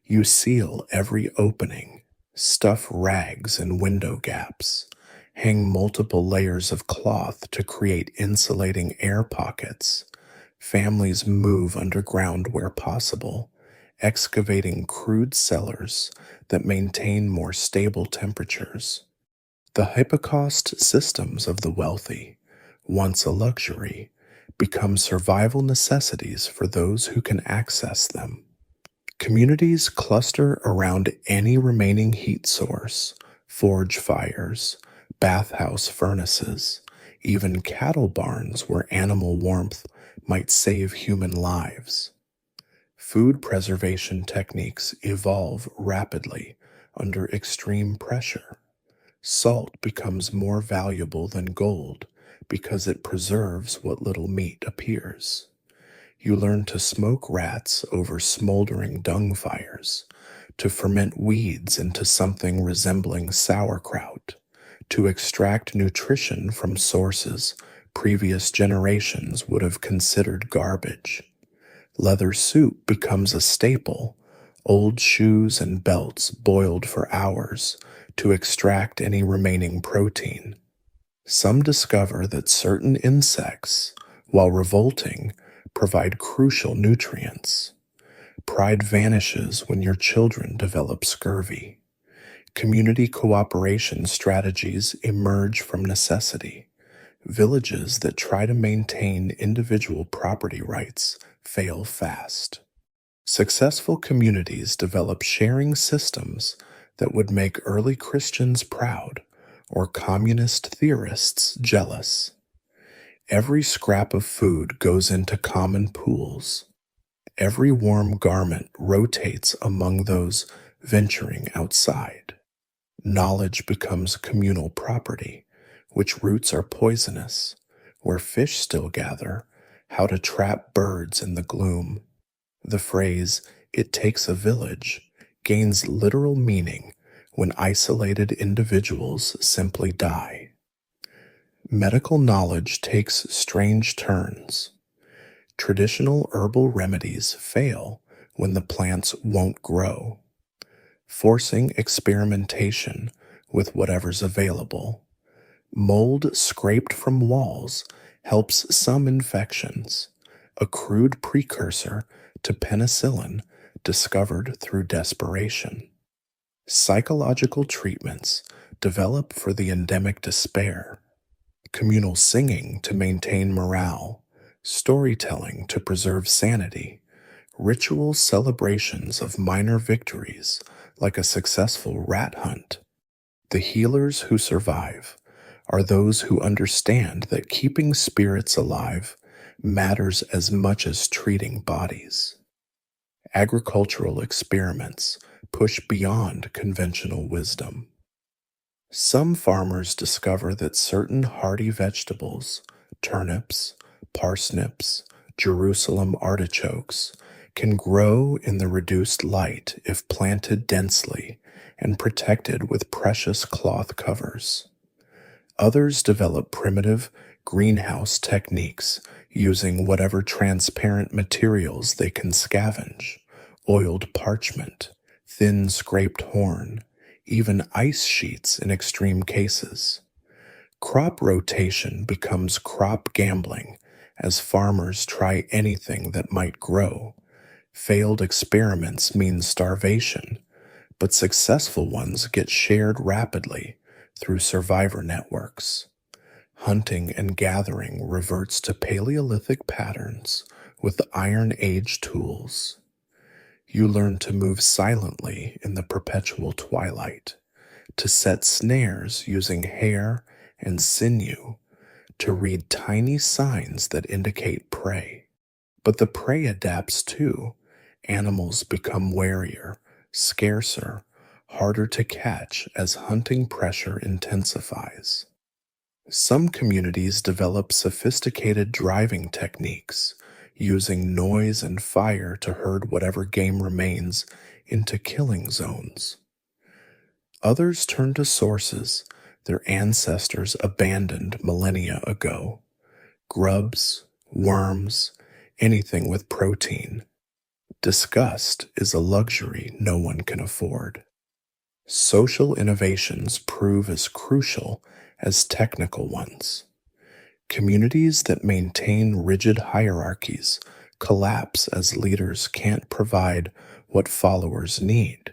You seal every opening, stuff rags in window gaps, hang multiple layers of cloth to create insulating air pockets. Families move underground where possible, excavating crude cellars that maintain more stable temperatures. The hypocaust systems of the wealthy, once a luxury, become survival necessities for those who can access them. Communities cluster around any remaining heat source, forge fires, bathhouse furnaces, even cattle barns where animal warmth might save human lives. Food preservation techniques evolve rapidly under extreme pressure. Salt becomes more valuable than gold because it preserves what little meat appears. You learn to smoke rats over smoldering dung fires, to ferment weeds into something resembling sauerkraut, to extract nutrition from sources previous generations would have considered garbage. Leather soup becomes a staple, old shoes and belts boiled for hours to extract any remaining protein. Some discover that certain insects, while revolting, provide crucial nutrients. Pride vanishes when your children develop scurvy. Community cooperation strategies emerge from necessity. Villages that try to maintain individual property rights fail fast. Successful communities develop sharing systems that would make early Christians proud or communist theorists jealous. Every scrap of food goes into common pools. Every warm garment rotates among those venturing outside. Knowledge becomes communal property, which roots are poisonous, where fish still gather, how to trap birds in the gloom. The phrase, "it takes a village," gains literal meaning when isolated individuals simply die. Medical knowledge takes strange turns. Traditional herbal remedies fail when the plants won't grow, forcing experimentation with whatever's available. Mold scraped from walls helps some infections, a crude precursor to penicillin discovered through desperation. Psychological treatments develop for the endemic despair, communal singing to maintain morale, storytelling to preserve sanity, ritual celebrations of minor victories like a successful rat hunt. The healers who survive are those who understand that keeping spirits alive matters as much as treating bodies. Agricultural experiments push beyond conventional wisdom. Some farmers discover that certain hardy vegetables, turnips, parsnips, Jerusalem artichokes, can grow in the reduced light if planted densely and protected with precious cloth covers. Others develop primitive greenhouse techniques using whatever transparent materials they can scavenge: oiled parchment, thin scraped horn, even ice sheets in extreme cases. Crop rotation becomes crop gambling as farmers try anything that might grow. Failed experiments mean starvation, but successful ones get shared rapidly through survivor networks. Hunting and gathering reverts to Paleolithic patterns with Iron Age tools. You learn to move silently in the perpetual twilight, to set snares using hair and sinew, to read tiny signs that indicate prey. But the prey adapts too. Animals become warier, scarcer, harder to catch as hunting pressure intensifies. Some communities develop sophisticated driving techniques, using noise and fire to herd whatever game remains into killing zones. Others turn to sources their ancestors abandoned millennia ago: grubs, worms, anything with protein. Disgust is a luxury no one can afford. Social innovations prove as crucial as technical ones. Communities that maintain rigid hierarchies collapse as leaders can't provide what followers need.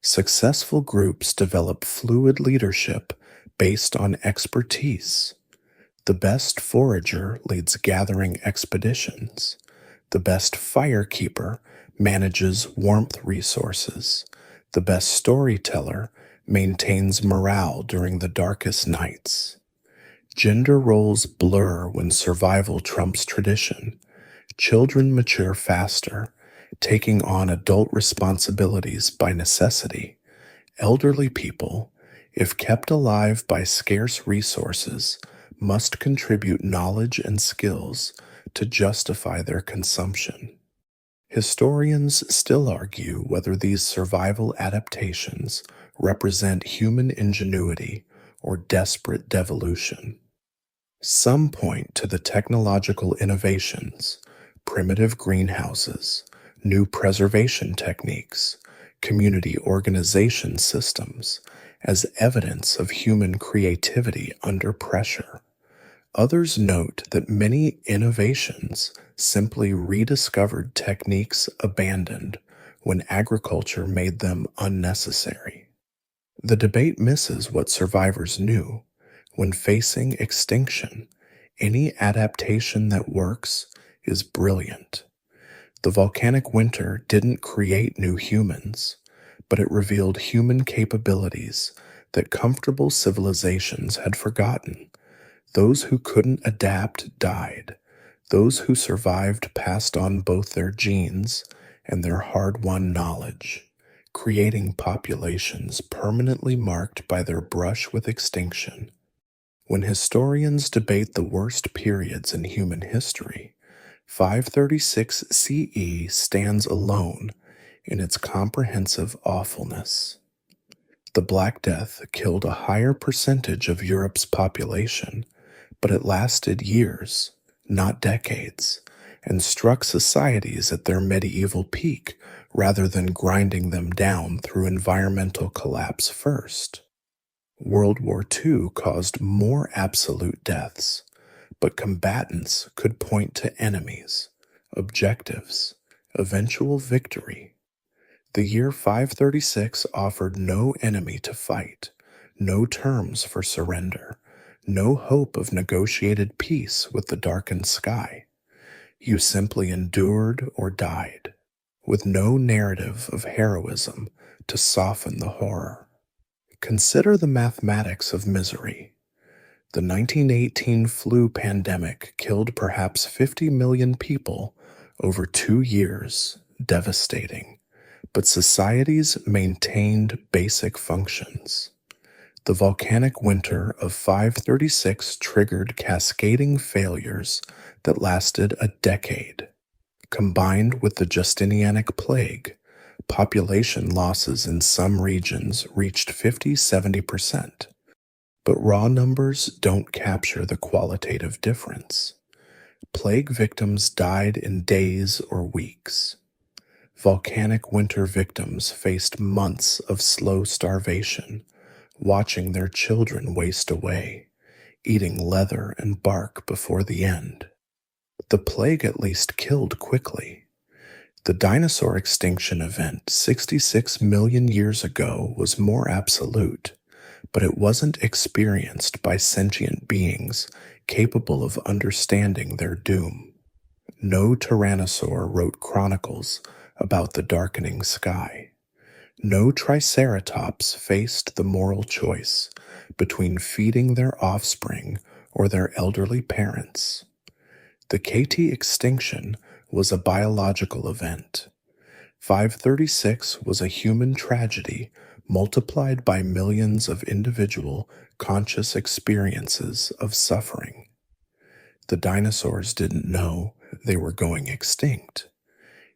Successful groups develop fluid leadership based on expertise. The best forager leads gathering expeditions. The best firekeeper manages warmth resources. The best storyteller maintains morale during the darkest nights. Gender roles blur when survival trumps tradition. Children mature faster, taking on adult responsibilities by necessity. Elderly people, if kept alive by scarce resources, must contribute knowledge and skills to justify their consumption. Historians still argue whether these survival adaptations represent human ingenuity or desperate devolution. Some point to the technological innovations, primitive greenhouses, new preservation techniques, community organization systems, as evidence of human creativity under pressure. Others note that many innovations simply rediscovered techniques abandoned when agriculture made them unnecessary. The debate misses what survivors knew. When facing extinction, any adaptation that works is brilliant. The volcanic winter didn't create new humans, but it revealed human capabilities that comfortable civilizations had forgotten. Those who couldn't adapt died. Those who survived passed on both their genes and their hard-won knowledge, creating populations permanently marked by their brush with extinction. When historians debate the worst periods in human history, 536 CE stands alone in its comprehensive awfulness. The Black Death killed a higher percentage of Europe's population, but it lasted years, not decades, and struck societies at their medieval peak rather than grinding them down through environmental collapse first. World War II caused more absolute deaths, but combatants could point to enemies, objectives, eventual victory. The year 536 offered no enemy to fight, no terms for surrender, no hope of negotiated peace with the darkened sky. You simply endured or died, with no narrative of heroism to soften the horror. Consider the mathematics of misery. The 1918 flu pandemic killed perhaps 50 million people over 2 years, devastating, but societies maintained basic functions. The volcanic winter of 536 triggered cascading failures that lasted a decade. Combined with the Justinianic plague, population losses in some regions reached 50–70%. But raw numbers don't capture the qualitative difference. Plague victims died in days or weeks. Volcanic winter victims faced months of slow starvation, watching their children waste away, eating leather and bark before the end. The plague at least killed quickly. The dinosaur extinction event 66 million years ago was more absolute, but it wasn't experienced by sentient beings capable of understanding their doom. No tyrannosaur wrote chronicles about the darkening sky. No triceratops faced the moral choice between feeding their offspring or their elderly parents. The KT extinction was a biological event. 536 was a human tragedy multiplied by millions of individual conscious experiences of suffering. The dinosaurs didn't know they were going extinct.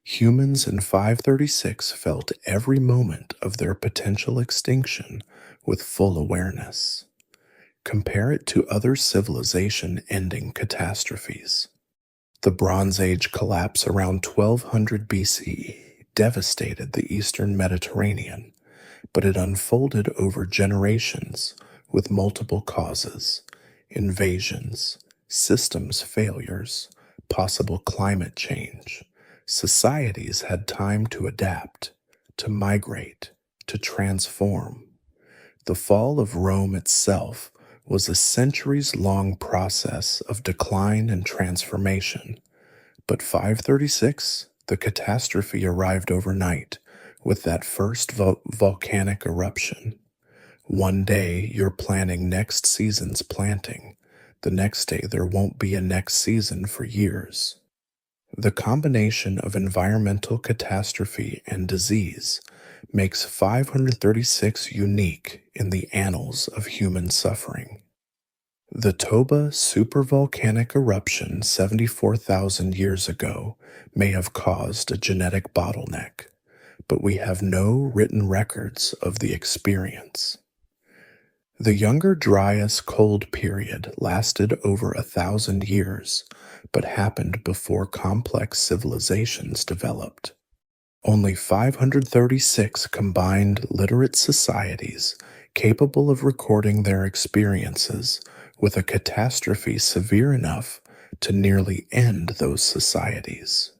Humans in 536 felt every moment of their potential extinction with full awareness. Compare it to other civilization-ending catastrophes. The Bronze Age collapse around 1200 BCE devastated the eastern Mediterranean, but it unfolded over generations with multiple causes: invasions, systems failures, possible climate change. Societies had time to adapt, to migrate, to transform. The fall of Rome itself was a centuries-long process of decline and transformation. But 536, the catastrophe arrived overnight with that first volcanic eruption. One day you're planning next season's planting. The next day there won't be a next season for years. The combination of environmental catastrophe and disease makes 536 unique in the annals of human suffering. The Toba supervolcanic eruption 74,000 years ago may have caused a genetic bottleneck, but we have no written records of the experience. The Younger Dryas cold period lasted over 1,000 years, but happened before complex civilizations developed. Only 536 combined literate societies capable of recording their experiences with a catastrophe severe enough to nearly end those societies.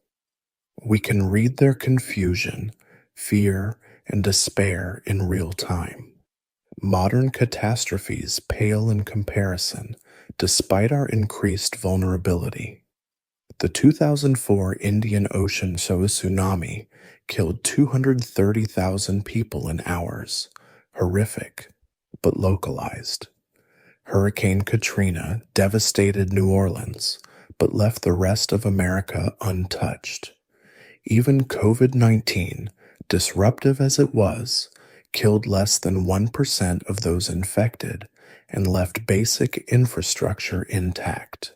We can read their confusion, fear, and despair in real time. Modern catastrophes pale in comparison, despite our increased vulnerability. The 2004 Indian Ocean tsunami killed 230,000 people in hours. Horrific, but localized. Hurricane Katrina devastated New Orleans, but left the rest of America untouched. Even COVID-19, disruptive as it was, killed less than 1% of those infected and left basic infrastructure intact.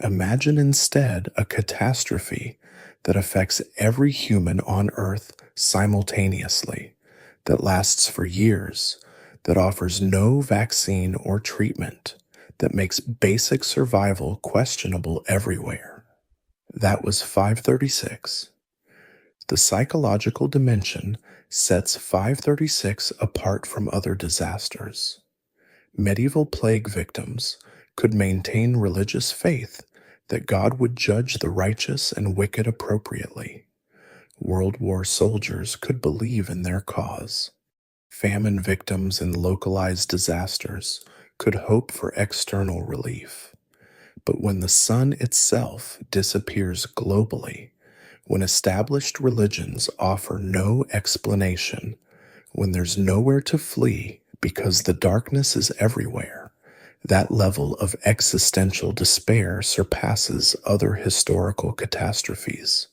Imagine instead a catastrophe that affects every human on Earth simultaneously, that lasts for years, that offers no vaccine or treatment, that makes basic survival questionable everywhere. That was 536. The psychological dimension sets 536 apart from other disasters. Medieval plague victims could maintain religious faith that God would judge the righteous and wicked appropriately. World War soldiers could believe in their cause. Famine victims in localized disasters could hope for external relief. But when the sun itself disappears globally, when established religions offer no explanation, when there's nowhere to flee because the darkness is everywhere, that level of existential despair surpasses other historical catastrophes.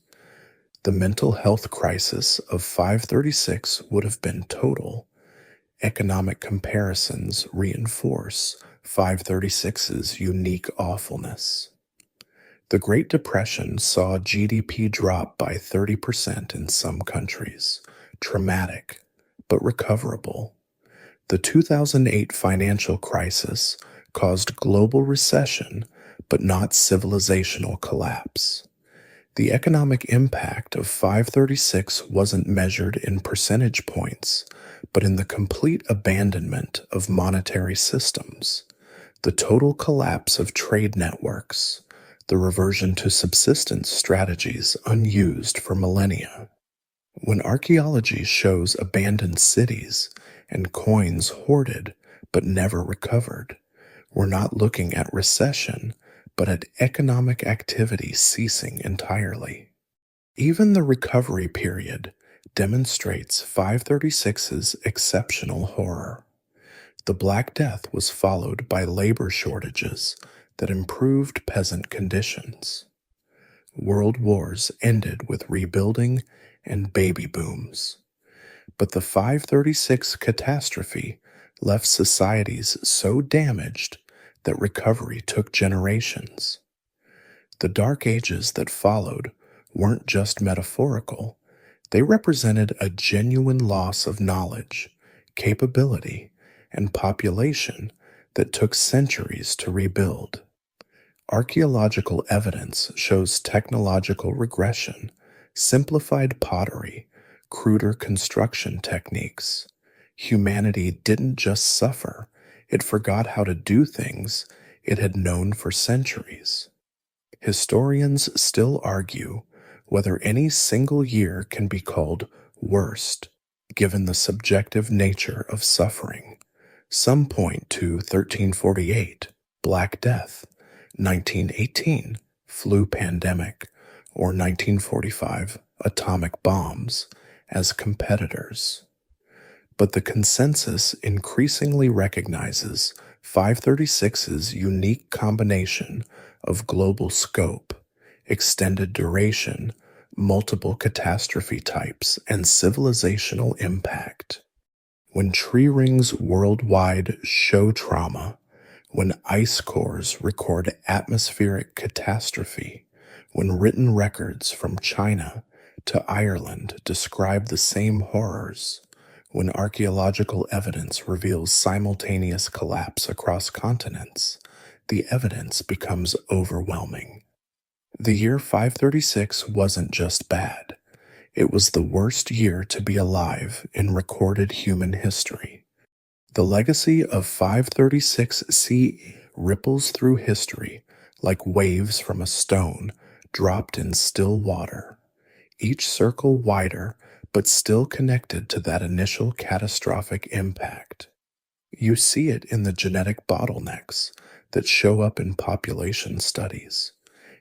The mental health crisis of 536 would have been total. Economic comparisons reinforce 536's unique awfulness. The Great Depression saw GDP drop by 30% in some countries. Traumatic, but recoverable. The 2008 financial crisis caused global recession, but not civilizational collapse. The economic impact of 536 wasn't measured in percentage points, but in the complete abandonment of monetary systems, the total collapse of trade networks, the reversion to subsistence strategies unused for millennia. When archaeology shows abandoned cities and coins hoarded but never recovered, we're not looking at recession, but at economic activity ceasing entirely. Even the recovery period demonstrates 536's exceptional horror. The Black Death was followed by labor shortages that improved peasant conditions. World wars ended with rebuilding and baby booms. But the 536 catastrophe left societies so damaged that recovery took generations. The Dark Ages that followed weren't just metaphorical, they represented a genuine loss of knowledge, capability, and population that took centuries to rebuild. Archaeological evidence shows technological regression, simplified pottery, cruder construction techniques. Humanity didn't just suffer, it forgot how to do things it had known for centuries. Historians still argue whether any single year can be called worst, given the subjective nature of suffering. Some point to 1348, Black Death, 1918, flu pandemic, or 1945, atomic bombs, as competitors. But the consensus increasingly recognizes 536's unique combination of global scope, extended duration, multiple catastrophe types, and civilizational impact. When tree rings worldwide show trauma, when ice cores record atmospheric catastrophe, when written records from China to Ireland describe the same horrors, when archaeological evidence reveals simultaneous collapse across continents, the evidence becomes overwhelming. The year 536 wasn't just bad. It was the worst year to be alive in recorded human history. The legacy of 536 CE ripples through history like waves from a stone dropped in still water, each circle wider but still connected to that initial catastrophic impact. You see it in the genetic bottlenecks that show up in population studies,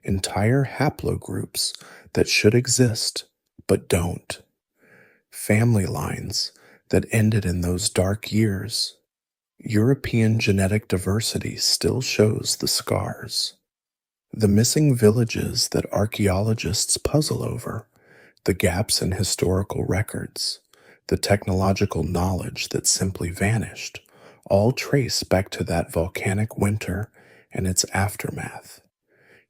entire haplogroups that should exist but don't, family lines that ended in those dark years. European genetic diversity still shows the scars. The missing villages that archaeologists puzzle over, the gaps in historical records, the technological knowledge that simply vanished, all trace back to that volcanic winter and its aftermath.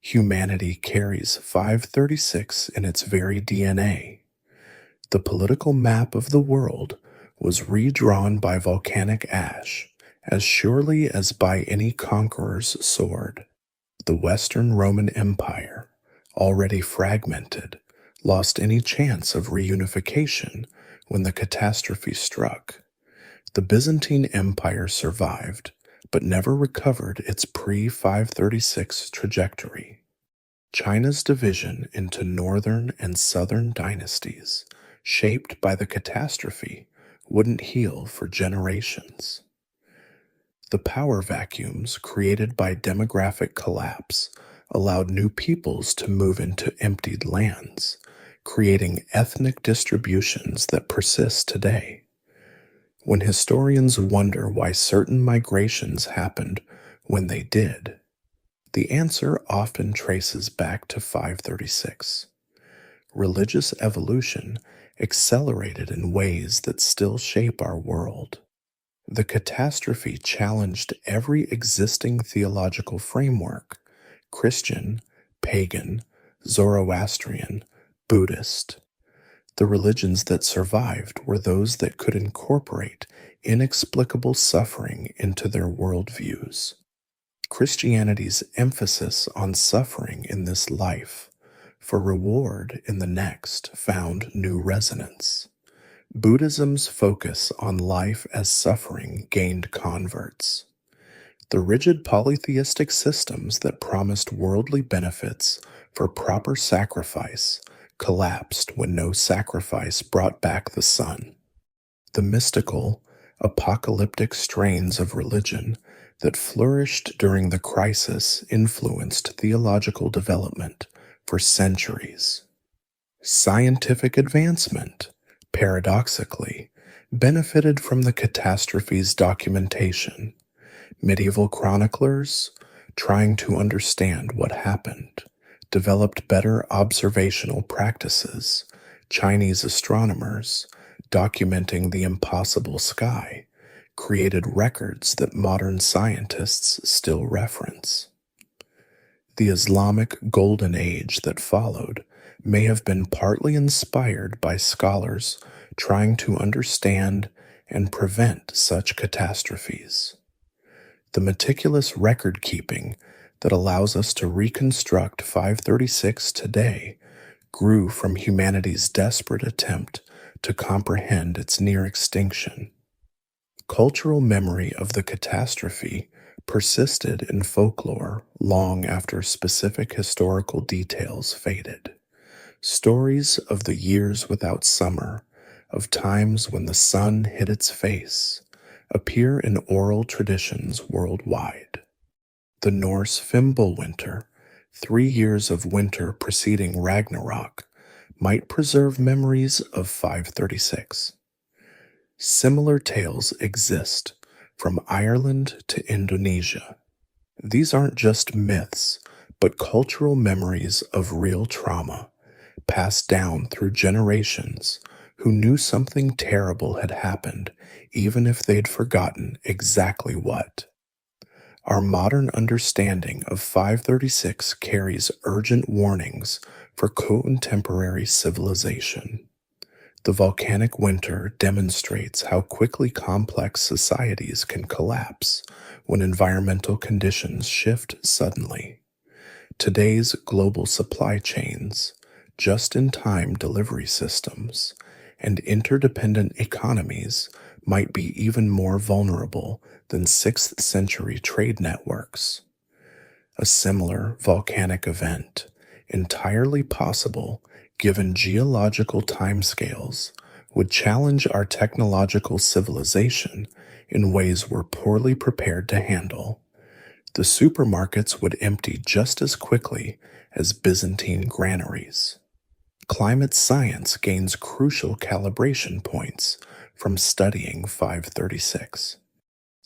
Humanity carries 536 in its very DNA. The political map of the world was redrawn by volcanic ash as surely as by any conqueror's sword. The Western Roman Empire, already fragmented, lost any chance of reunification when the catastrophe struck. The Byzantine Empire survived, but never recovered its pre-536 trajectory. China's division into northern and southern dynasties, shaped by the catastrophe, wouldn't heal for generations. The power vacuums created by demographic collapse allowed new peoples to move into emptied lands, creating ethnic distributions that persist today. When historians wonder why certain migrations happened when they did, the answer often traces back to 536. Religious evolution accelerated in ways that still shape our world. The catastrophe challenged every existing theological framework: Christian, pagan, Zoroastrian, Buddhist. The religions that survived were those that could incorporate inexplicable suffering into their worldviews. Christianity's emphasis on suffering in this life for reward in the next found new resonance. Buddhism's focus on life as suffering gained converts. The rigid polytheistic systems that promised worldly benefits for proper sacrifice collapsed when no sacrifice brought back the sun. The mystical, apocalyptic strains of religion that flourished during the crisis influenced theological development for centuries. Scientific advancement, paradoxically, benefited from the catastrophe's documentation. Medieval chroniclers, trying to understand what happened, developed better observational practices. Chinese astronomers, documenting the impossible sky, created records that modern scientists still reference. The Islamic Golden Age that followed may have been partly inspired by scholars trying to understand and prevent such catastrophes. The meticulous record keeping that allows us to reconstruct 536 today grew from humanity's desperate attempt to comprehend its near extinction. Cultural memory of the catastrophe persisted in folklore long after specific historical details faded. Stories of the years without summer, of times when the sun hid its face, appear in oral traditions worldwide. The Norse Fimbulwinter, 3 years of winter preceding Ragnarok, might preserve memories of 536. Similar tales exist from Ireland to Indonesia. These aren't just myths, but cultural memories of real trauma, passed down through generations who knew something terrible had happened, even if they'd forgotten exactly what. Our modern understanding of 536 carries urgent warnings for contemporary civilization. The volcanic winter demonstrates how quickly complex societies can collapse when environmental conditions shift suddenly. Today's global supply chains, just-in-time delivery systems, and interdependent economies might be even more vulnerable than 6th century trade networks. A similar volcanic event, entirely possible given geological timescales, would challenge our technological civilization in ways we're poorly prepared to handle. The supermarkets would empty just as quickly as Byzantine granaries. Climate science gains crucial calibration points from studying 536.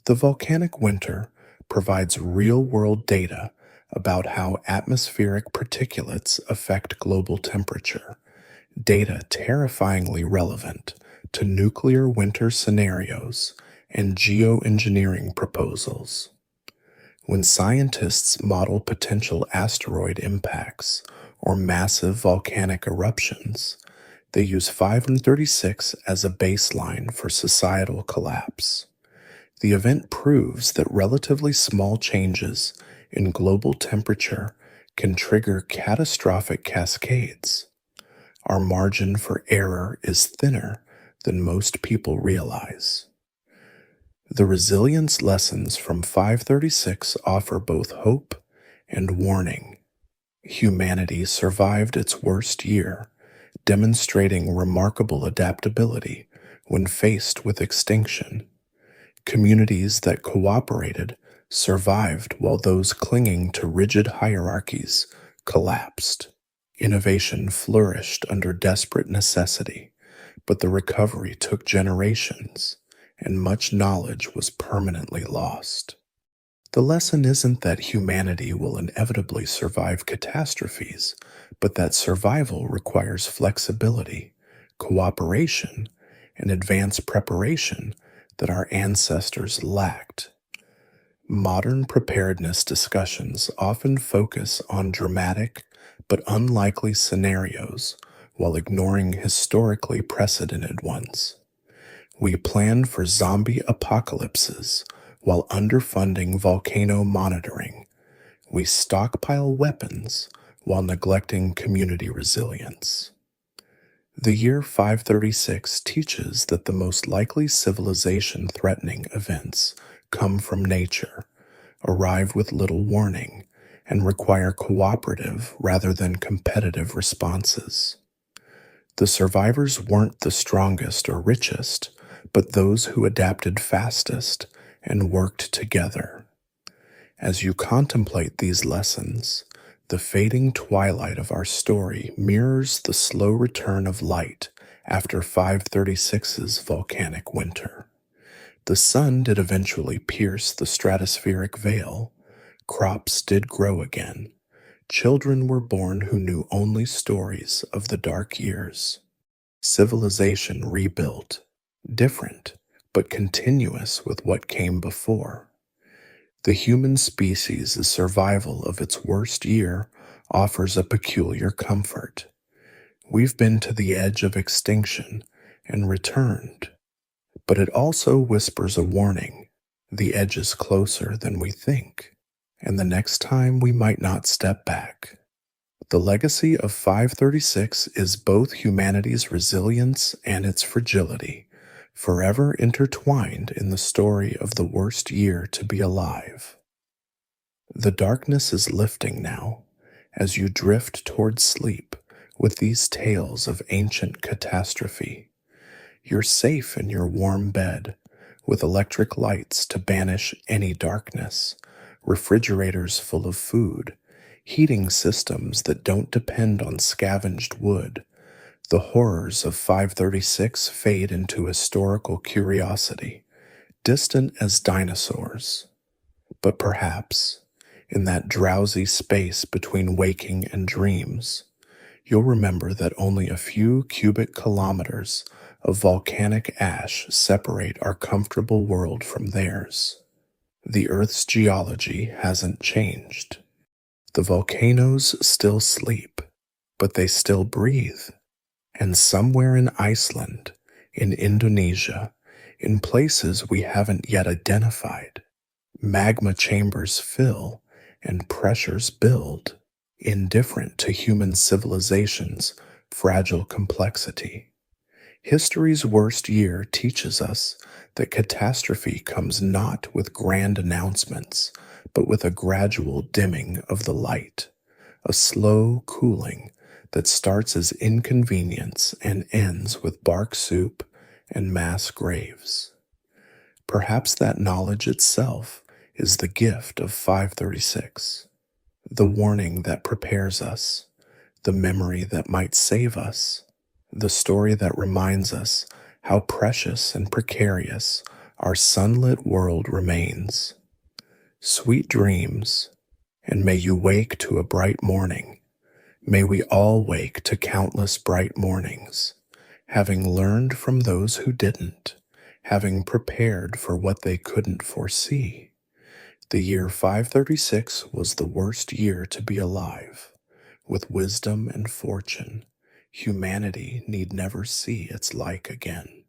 The volcanic winter provides real-world data about how atmospheric particulates affect global temperature, data terrifyingly relevant to nuclear winter scenarios and geoengineering proposals. When scientists model potential asteroid impacts or massive volcanic eruptions, they use 536 as a baseline for societal collapse. The event proves that relatively small changes in global temperature can trigger catastrophic cascades. Our margin for error is thinner than most people realize. The resilience lessons from 536 offer both hope and warning. Humanity survived its worst year, demonstrating remarkable adaptability when faced with extinction. Communities that cooperated survived while those clinging to rigid hierarchies collapsed. Innovation flourished under desperate necessity, but the recovery took generations, and much knowledge was permanently lost. The lesson isn't that humanity will inevitably survive catastrophes, but that survival requires flexibility, cooperation, and advanced preparation that our ancestors lacked. Modern preparedness discussions often focus on dramatic but unlikely scenarios while ignoring historically precedented ones. We plan for zombie apocalypses while underfunding volcano monitoring. We stockpile weapons while neglecting community resilience. The year 536 teaches that the most likely civilization-threatening events come from nature, arrive with little warning, and require cooperative rather than competitive responses. The survivors weren't the strongest or richest, but those who adapted fastest and worked together. As you contemplate these lessons, the fading twilight of our story mirrors the slow return of light after 536's volcanic winter. The sun did eventually pierce the stratospheric veil. Crops did grow again. Children were born who knew only stories of the dark years. Civilization rebuilt, different, but continuous with what came before. The human species' survival of its worst year offers a peculiar comfort. We've been to the edge of extinction and returned, but it also whispers a warning. The edge is closer than we think, and the next time we might not step back. The legacy of 536 is both humanity's resilience and its fragility, forever intertwined in the story of the worst year to be alive. The darkness is lifting now, as you drift toward sleep with these tales of ancient catastrophe. You're safe in your warm bed, with electric lights to banish any darkness, refrigerators full of food, heating systems that don't depend on scavenged wood. The horrors of 536 fade into historical curiosity, distant as dinosaurs. But perhaps, in that drowsy space between waking and dreams, you'll remember that only a few cubic kilometers of volcanic ash separate our comfortable world from theirs. The Earth's geology hasn't changed. The volcanoes still sleep, but they still breathe. And somewhere in Iceland, in Indonesia, in places we haven't yet identified, magma chambers fill and pressures build, indifferent to human civilization's fragile complexity. History's worst year teaches us that catastrophe comes not with grand announcements, but with a gradual dimming of the light, a slow cooling that starts as inconvenience and ends with bark soup and mass graves. Perhaps that knowledge itself is the gift of 536, the warning that prepares us, the memory that might save us, the story that reminds us how precious and precarious our sunlit world remains. Sweet dreams, and may you wake to a bright morning. May we all wake to countless bright mornings, having learned from those who didn't, having prepared for what they couldn't foresee. The year 536 was the worst year to be alive. With wisdom and fortune, humanity need never see its like again.